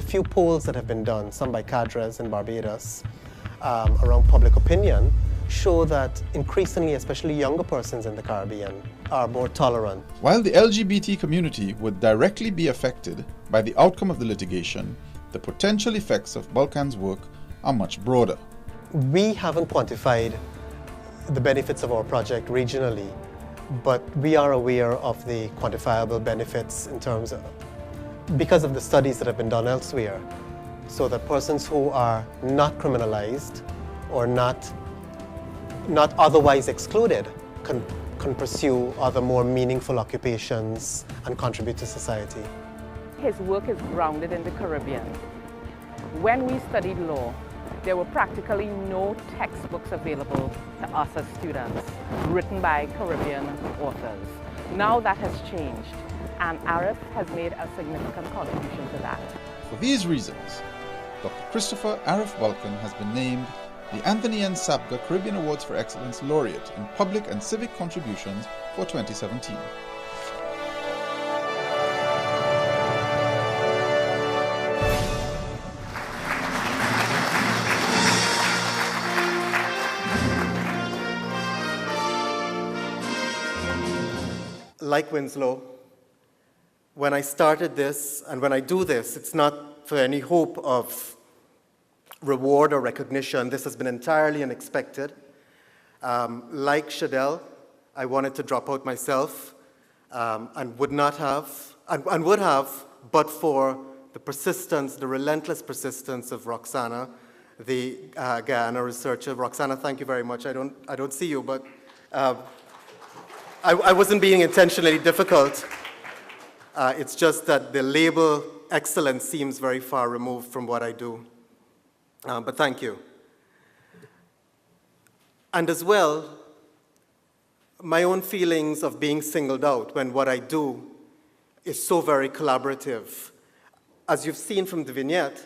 few polls that have been done, some by cadres in Barbados, around public opinion, show that increasingly, especially younger persons in the Caribbean, are more tolerant. While the LGBT community would directly be affected by the outcome of the litigation, the potential effects of Bulkin's work are much broader. We haven't quantified the benefits of our project regionally, but we are aware of the quantifiable benefits in terms of, because of the studies that have been done elsewhere, so that persons who are not criminalized or not otherwise excluded can pursue other more meaningful occupations and contribute to society. His work is grounded in the Caribbean. When we studied law, there were practically no textbooks available to us as students written by Caribbean authors. Now that has changed, and Arif has made a significant contribution to that. For these reasons, Dr. Christopher Arif Bulkin has been named the Anthony N. Sabga Caribbean Awards for Excellence Laureate in Public and Civic Contributions for 2017. Like Winslow, when I started this and when I do this, it's not for any hope of reward or recognition. This has been entirely unexpected. Like Shadell, I wanted to drop out myself and would not have, and would have, but for the persistence, the relentless persistence of Roxana, the Guyana researcher. Roxana, thank you very much. I don't see you, but I wasn't being intentionally difficult. It's just that the label excellence seems very far removed from what I do. But thank you. And as well, my own feelings of being singled out when what I do is so very collaborative. As you've seen from the vignette,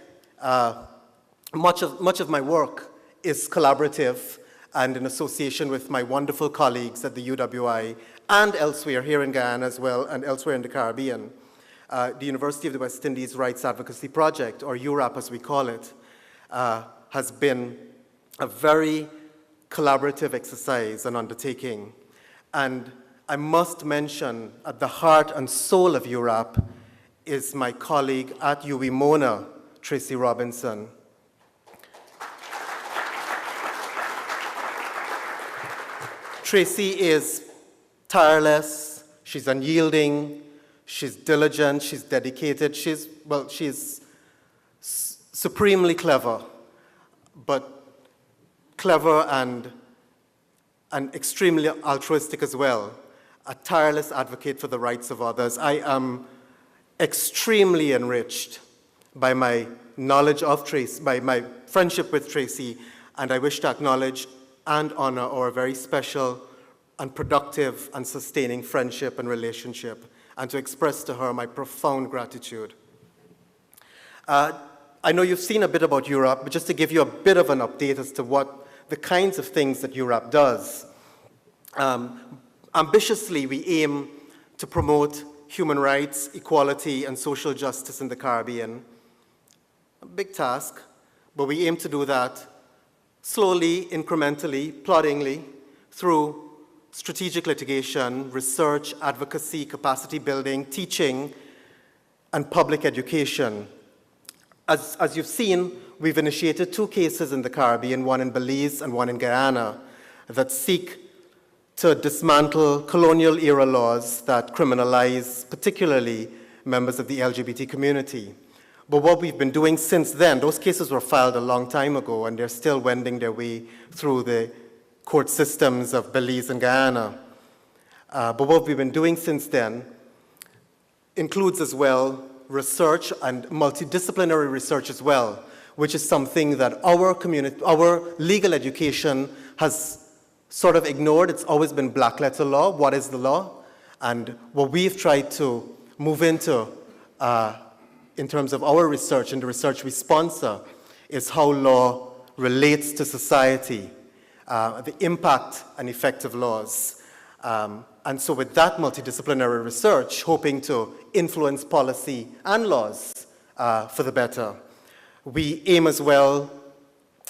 much of my work is collaborative and in association with my wonderful colleagues at the UWI and elsewhere, here in Guyana as well, and elsewhere in the Caribbean. The University of the West Indies Rights Advocacy Project, or URAP as we call it, has been a very collaborative exercise and undertaking. And I must mention, at the heart and soul of URAP is my colleague at UWI Mona, Tracy Robinson. Tracy is tireless, she's unyielding, she's diligent, she's dedicated, she's supremely clever, but clever and extremely altruistic as well, a tireless advocate for the rights of others. I am extremely enriched by my knowledge of Tracy, by my friendship with Tracy, and I wish to acknowledge and honor our very special and productive and sustaining friendship and relationship, and to express to her my profound gratitude. I know you've seen a bit about URAP, but just to give you a bit of an update as to what the kinds of things that URAP does. Ambitiously, we aim to promote human rights, equality, and social justice in the Caribbean. A big task, but we aim to do that slowly, incrementally, ploddingly, through strategic litigation, research, advocacy, capacity building, teaching, and public education. As you've seen, we've initiated 2 cases in the Caribbean, one in Belize and one in Guyana, that seek to dismantle colonial-era laws that criminalize particularly members of the LGBT community. But what we've been doing since then, those cases were filed a long time ago, and they're still wending their way through the court systems of Belize and Guyana. But what we've been doing since then includes as well research and multidisciplinary research as well, which is something that our legal education has sort of ignored. It's always been black letter law. What is the law? And what we've tried to move into in terms of our research and the research we sponsor is how law relates to society, the impact and effect of laws. And so with that multidisciplinary research, hoping to influence policy and laws for the better, we aim as well,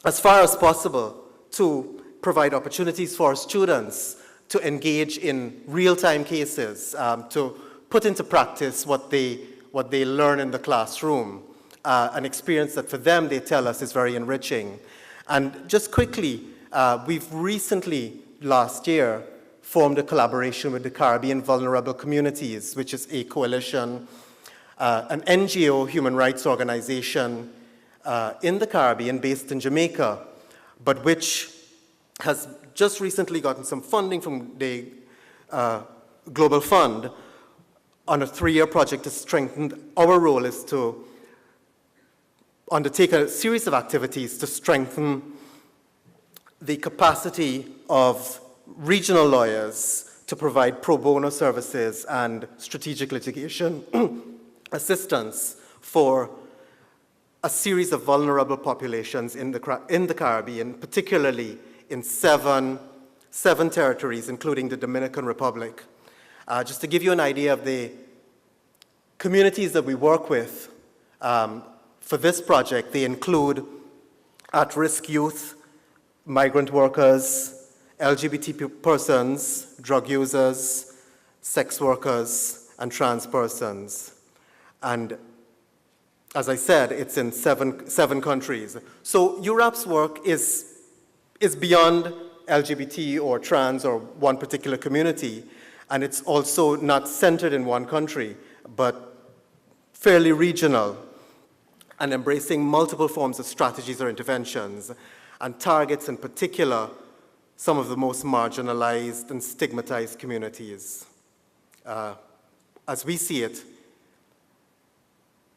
as far as possible, to provide opportunities for students to engage in real-time cases, to put into practice what they learn in the classroom, an experience that for them, they tell us, is very enriching. And just quickly, we've recently, last year, formed a collaboration with the Caribbean Vulnerable Communities, which is a coalition, an NGO human rights organization in the Caribbean based in Jamaica, but which has just recently gotten some funding from the Global Fund on a 3-year project to strengthen. Our role is to undertake a series of activities to strengthen the capacity of regional lawyers to provide pro bono services and strategic litigation assistance for a series of vulnerable populations in the Caribbean, particularly in seven territories, including the Dominican Republic. Just to give you an idea of the communities that we work with for this project, they include at-risk youth, migrant workers, LGBT persons, drug users, sex workers, and trans persons. And as I said, it's in seven countries. So URAP's work is beyond LGBT or trans or one particular community, and it's also not centered in one country, but fairly regional, and embracing multiple forms of strategies or interventions, and targets in particular some of the most marginalized and stigmatized communities. As we see it,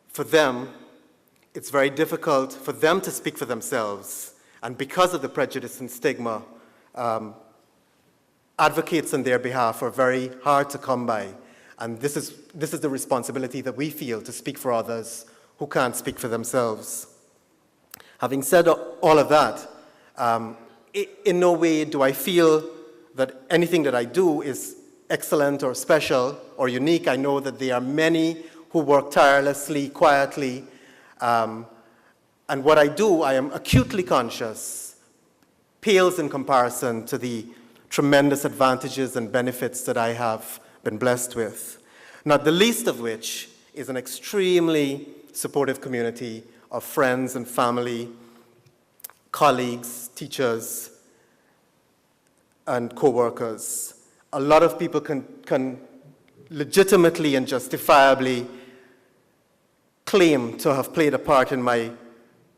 for them, it's very difficult for them to speak for themselves, and because of the prejudice and stigma, advocates on their behalf are very hard to come by, and this is the responsibility that we feel to speak for others who can't speak for themselves. Having said all of that, in no way do I feel that anything that I do is excellent or special or unique. I know that there are many who work tirelessly, quietly, and what I do, I am acutely conscious, pales in comparison to the tremendous advantages and benefits that I have been blessed with, not the least of which is an extremely supportive community of friends and family, colleagues, teachers, and co-workers. A lot of people can legitimately and justifiably claim to have played a part in my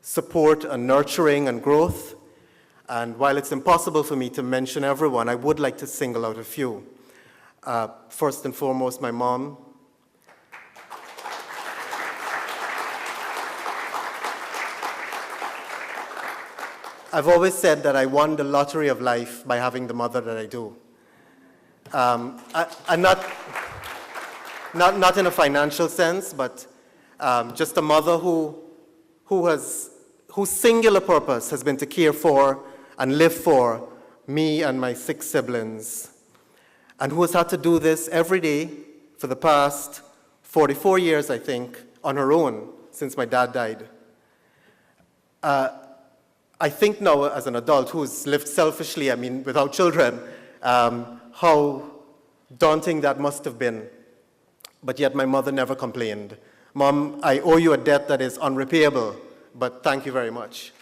support and nurturing and growth. And while it's impossible for me to mention everyone, I would like to single out a few. First and foremost, my mom. I've always said that I won the lottery of life by having the mother that I do. And not in a financial sense, but just a mother whose singular purpose has been to care for and live for me and my 6 siblings, and who has had to do this every day for the past 44 years, I think, on her own since my dad died. I think now as an adult who's lived selfishly, I mean, without children, how daunting that must have been. But yet my mother never complained. Mom, I owe you a debt that is unrepayable, but thank you very much.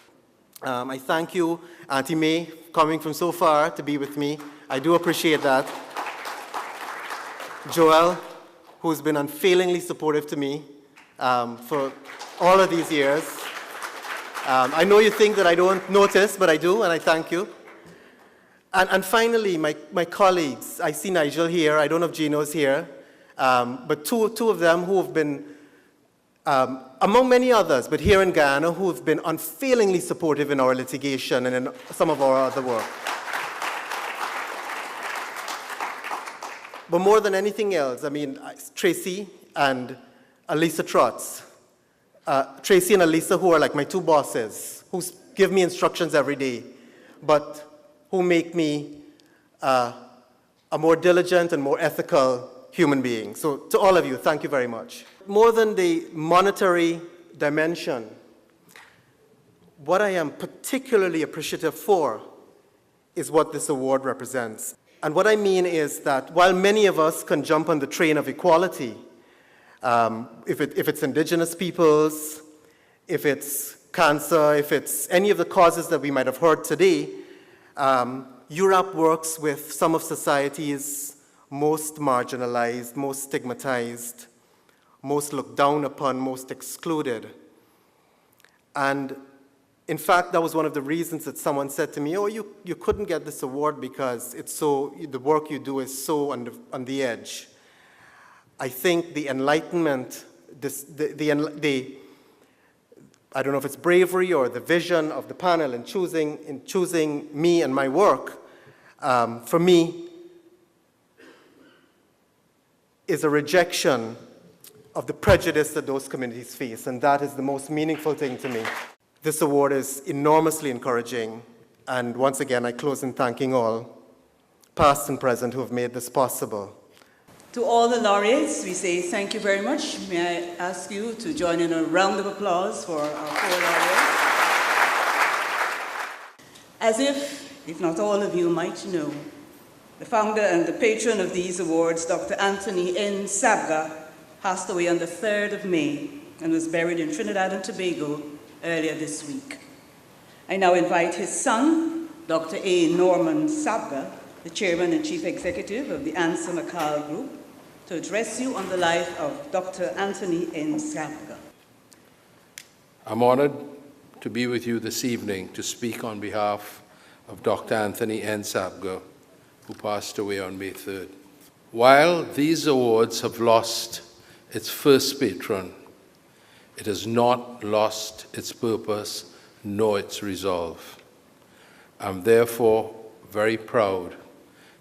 I thank you, Auntie May, coming from so far to be with me. I do appreciate that. Joelle, who's been unfailingly supportive to me for all of these years. I know you think that I don't notice, but I do, and I thank you. And finally, my colleagues. I see Nigel here. I don't know if Gino's here. But two of them who have been, among many others, but here in Guyana, who have been unfailingly supportive in our litigation and in some of our other work. But more than anything else, I mean, Tracy and Alisa Trotz. Tracy and Alisa, who are like my 2 bosses, who give me instructions every day, but who make me a more diligent and more ethical human being. So to all of you, thank you very much. More than the monetary dimension, what I am particularly appreciative for is what this award represents. And what I mean is that while many of us can jump on the train of equality, if it's indigenous peoples, if it's cancer, if it's any of the causes that we might have heard today, URAP works with some of society's most marginalized, most stigmatized, most looked down upon, most excluded. And in fact, that was one of the reasons that someone said to me, oh, you couldn't get this award because the work you do is so on the edge. I think the enlightenment, I don't know if it's bravery or the vision of the panel in choosing me and my work, for me, is a rejection of the prejudice that those communities face, and that is the most meaningful thing to me. This award is enormously encouraging, and once again, I close in thanking all, past and present, who have made this possible. To all the laureates, we say thank you very much. May I ask you to join in a round of applause for our 4 laureates. As if not all of you might know, the founder and the patron of these awards, Dr. Anthony N. Sabga, passed away on the 3rd of May and was buried in Trinidad and Tobago earlier this week. I now invite his son, Dr. A. Norman Sabga, the chairman and chief executive of the Ansa McCall Group, to address you on the life of Dr. Anthony N. Sabga. I'm honored to be with you this evening to speak on behalf of Dr. Anthony N. Sabga, who passed away on May 3rd. While these awards have lost its first patron, it has not lost its purpose nor its resolve. I'm therefore very proud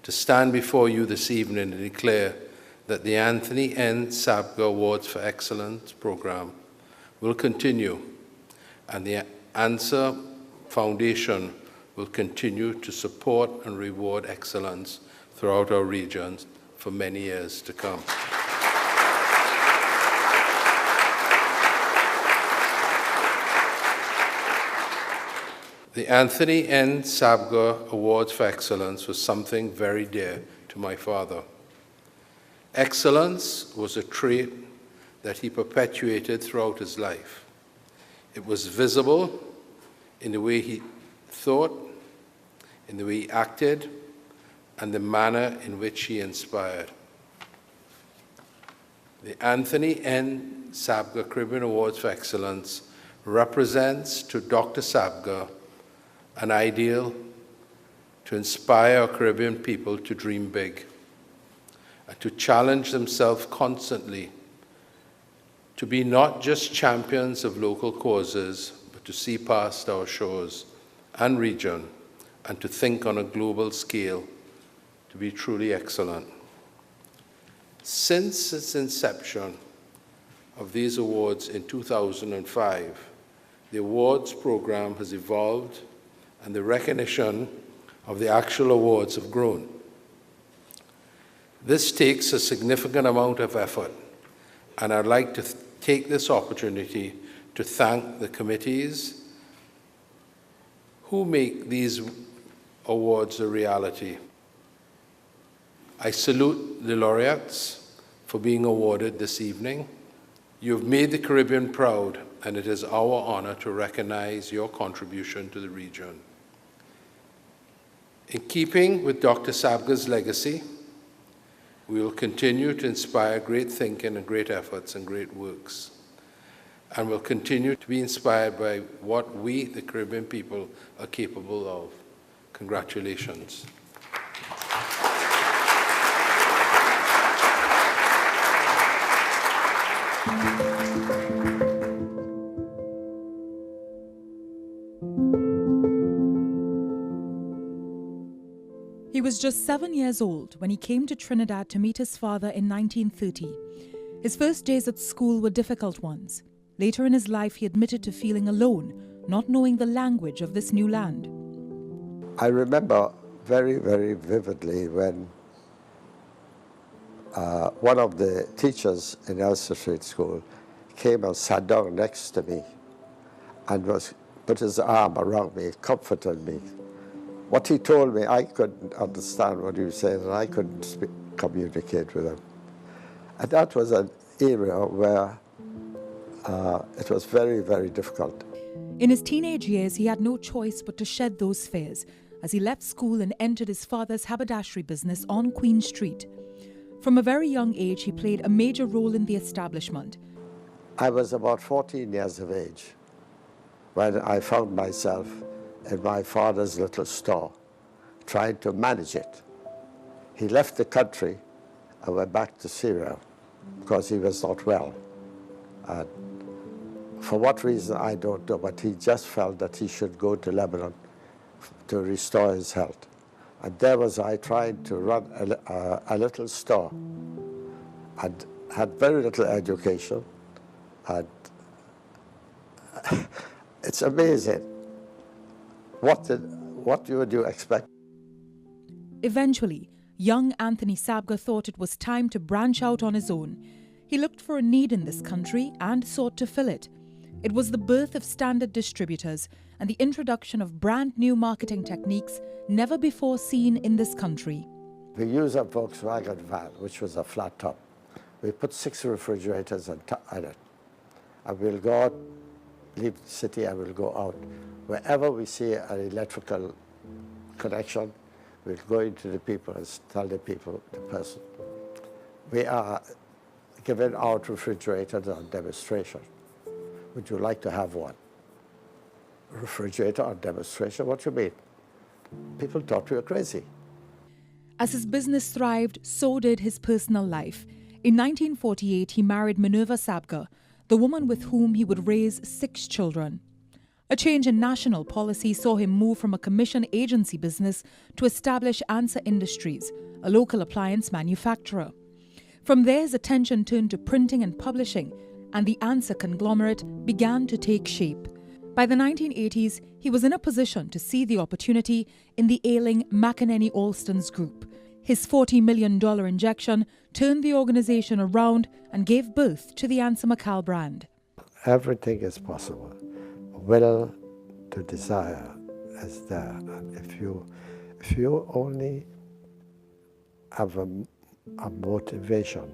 to stand before you this evening and declare that the Anthony N. Sabga Awards for Excellence program will continue, and the ANSA Foundation will continue to support and reward excellence throughout our regions for many years to come. The Anthony N. Sabga Awards for Excellence was something very dear to my father. Excellence was a trait that he perpetuated throughout his life. It was visible in the way he thought, in the way he acted, and the manner in which he inspired. The Anthony N. Sabga Caribbean Awards for Excellence represents to Dr. Sabga an ideal to inspire our Caribbean people to dream big and to challenge themselves constantly to be not just champions of local causes, but to see past our shores and region and to think on a global scale to be truly excellent. Since its inception of these awards in 2005, the awards program has evolved and the recognition of the actual awards have grown. This takes a significant amount of effort, and I'd like to take this opportunity to thank the committees who make these awards a reality. I salute the laureates for being awarded this evening. You've made the Caribbean proud, and it is our honor to recognize your contribution to the region. In keeping with Dr. Sabga's legacy, we will continue to inspire great thinking and great efforts and great works, and will continue to be inspired by what we, the Caribbean people, are capable of. Congratulations. He was just 7 years old when he came to Trinidad to meet his father in 1930. His first days at school were difficult ones. Later in his life, he admitted to feeling alone, not knowing the language of this new land. I remember very, very vividly when one of the teachers in Elster Street School came and sat down next to me and put his arm around me, comforted me. What he told me, I couldn't understand what he was saying, and I couldn't communicate with him. And that was an area where it was very, very difficult. In his teenage years, he had no choice but to shed those fears as he left school and entered his father's haberdashery business on Queen Street. From a very young age, he played a major role in the establishment. I was about 14 years of age when I found myself in my father's little store, trying to manage it. He left the country and went back to Syria because he was not well. And for what reason, I don't know, but he just felt that he should go to Lebanon to restore his health. And there was I trying to run a little store. And had very little education, and it's amazing. What would you expect? Eventually, young Anthony Sabga thought it was time to branch out on his own. He looked for a need in this country and sought to fill it. It was the birth of standard distributors and the introduction of brand new marketing techniques never before seen in this country. We use a Volkswagen van, which was a flat top. We put 6 refrigerators on it. And we'll go out, leave the city, and we'll go out. Wherever we see an electrical connection, we'll go into the people and tell the person. We are giving out refrigerators on demonstration. Would you like to have one? Refrigerator on demonstration? What do you mean? People thought we were crazy. As his business thrived, so did his personal life. In 1948, he married Minerva Sabga, the woman with whom he would raise 6 children. A change in national policy saw him move from a commission agency business to establish Answer Industries, a local appliance manufacturer. From there, his attention turned to printing and publishing, and the Answer conglomerate began to take shape. By the 1980s, he was in a position to see the opportunity in the ailing McEnany Alston's group. His $40 million injection turned the organization around and gave birth to the Answer McCall brand. Everything is possible. Will to desire is there. And if you only have a motivation,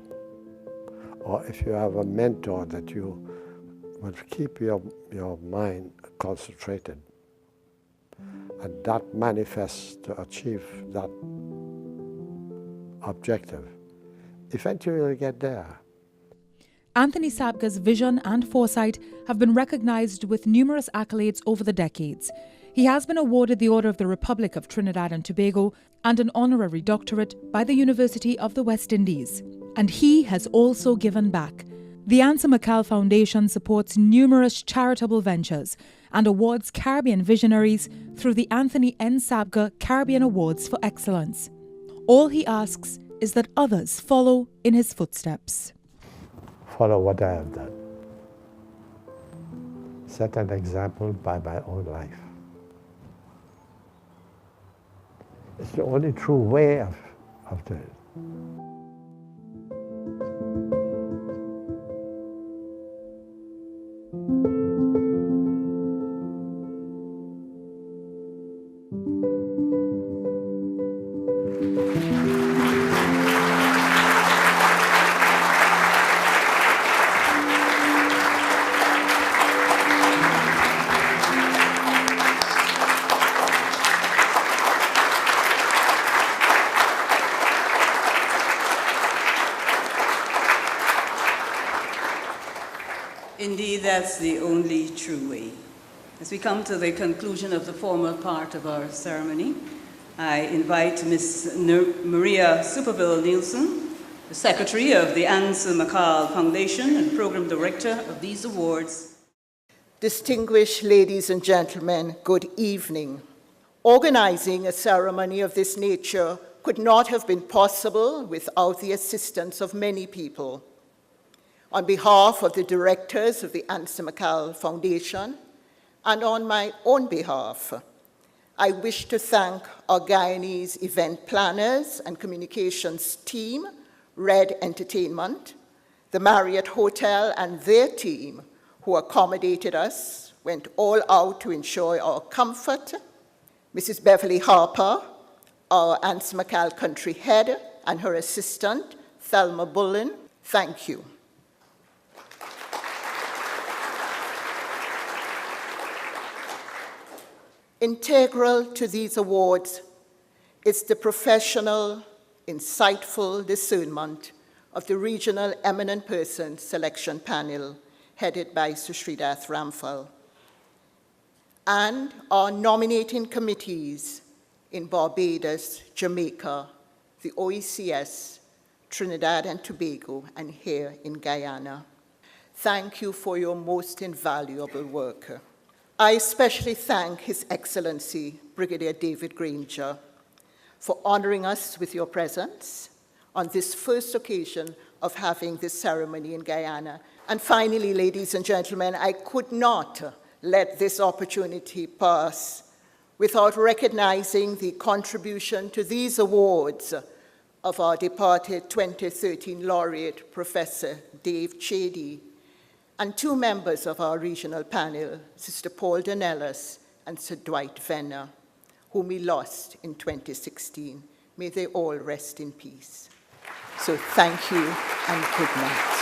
or if you have a mentor that you will keep your mind concentrated, and that manifests to achieve that objective, eventually you'll get there. Anthony Sabga's vision and foresight have been recognized with numerous accolades over the decades. He has been awarded the Order of the Republic of Trinidad and Tobago and an honorary doctorate by the University of the West Indies. And he has also given back. The Answer McCall Foundation supports numerous charitable ventures and awards Caribbean visionaries through the Anthony N. Sabga Caribbean Awards for Excellence. All he asks is that others follow in his footsteps. Follow what I have done. Set an example by my own life. It's the only true way of doing it. Indeed, that's the only true way. As we come to the conclusion of the formal part of our ceremony, I invite Ms. Maria Superville-Nielsen, the Secretary of the Answer McCall Foundation and Program Director of these awards. Distinguished ladies and gentlemen, good evening. Organizing a ceremony of this nature could not have been possible without the assistance of many people. On behalf of the directors of the Answer McCall Foundation, and on my own behalf, I wish to thank our Guyanese event planners and communications team, Red Entertainment, the Marriott Hotel and their team who accommodated us, went all out to ensure our comfort, Mrs. Beverly Harper, our Answer McCall country head, and her assistant, Thelma Bullen, thank you. Integral to these awards is the professional, insightful discernment of the Regional Eminent Persons Selection Panel headed by Sushridath Ramphal, and our nominating committees in Barbados, Jamaica, the OECS, Trinidad and Tobago, and here in Guyana. Thank you for your most invaluable work. I especially thank His Excellency, Brigadier David Granger, for honoring us with your presence on this first occasion of having this ceremony in Guyana. And finally, ladies and gentlemen, I could not let this opportunity pass without recognizing the contribution to these awards of our departed 2013 laureate, Professor Dave Chady, and two members of our regional panel, Sister Paul Donellis and Sir Dwight Venner, whom we lost in 2016. May they all rest in peace. So thank you and good night.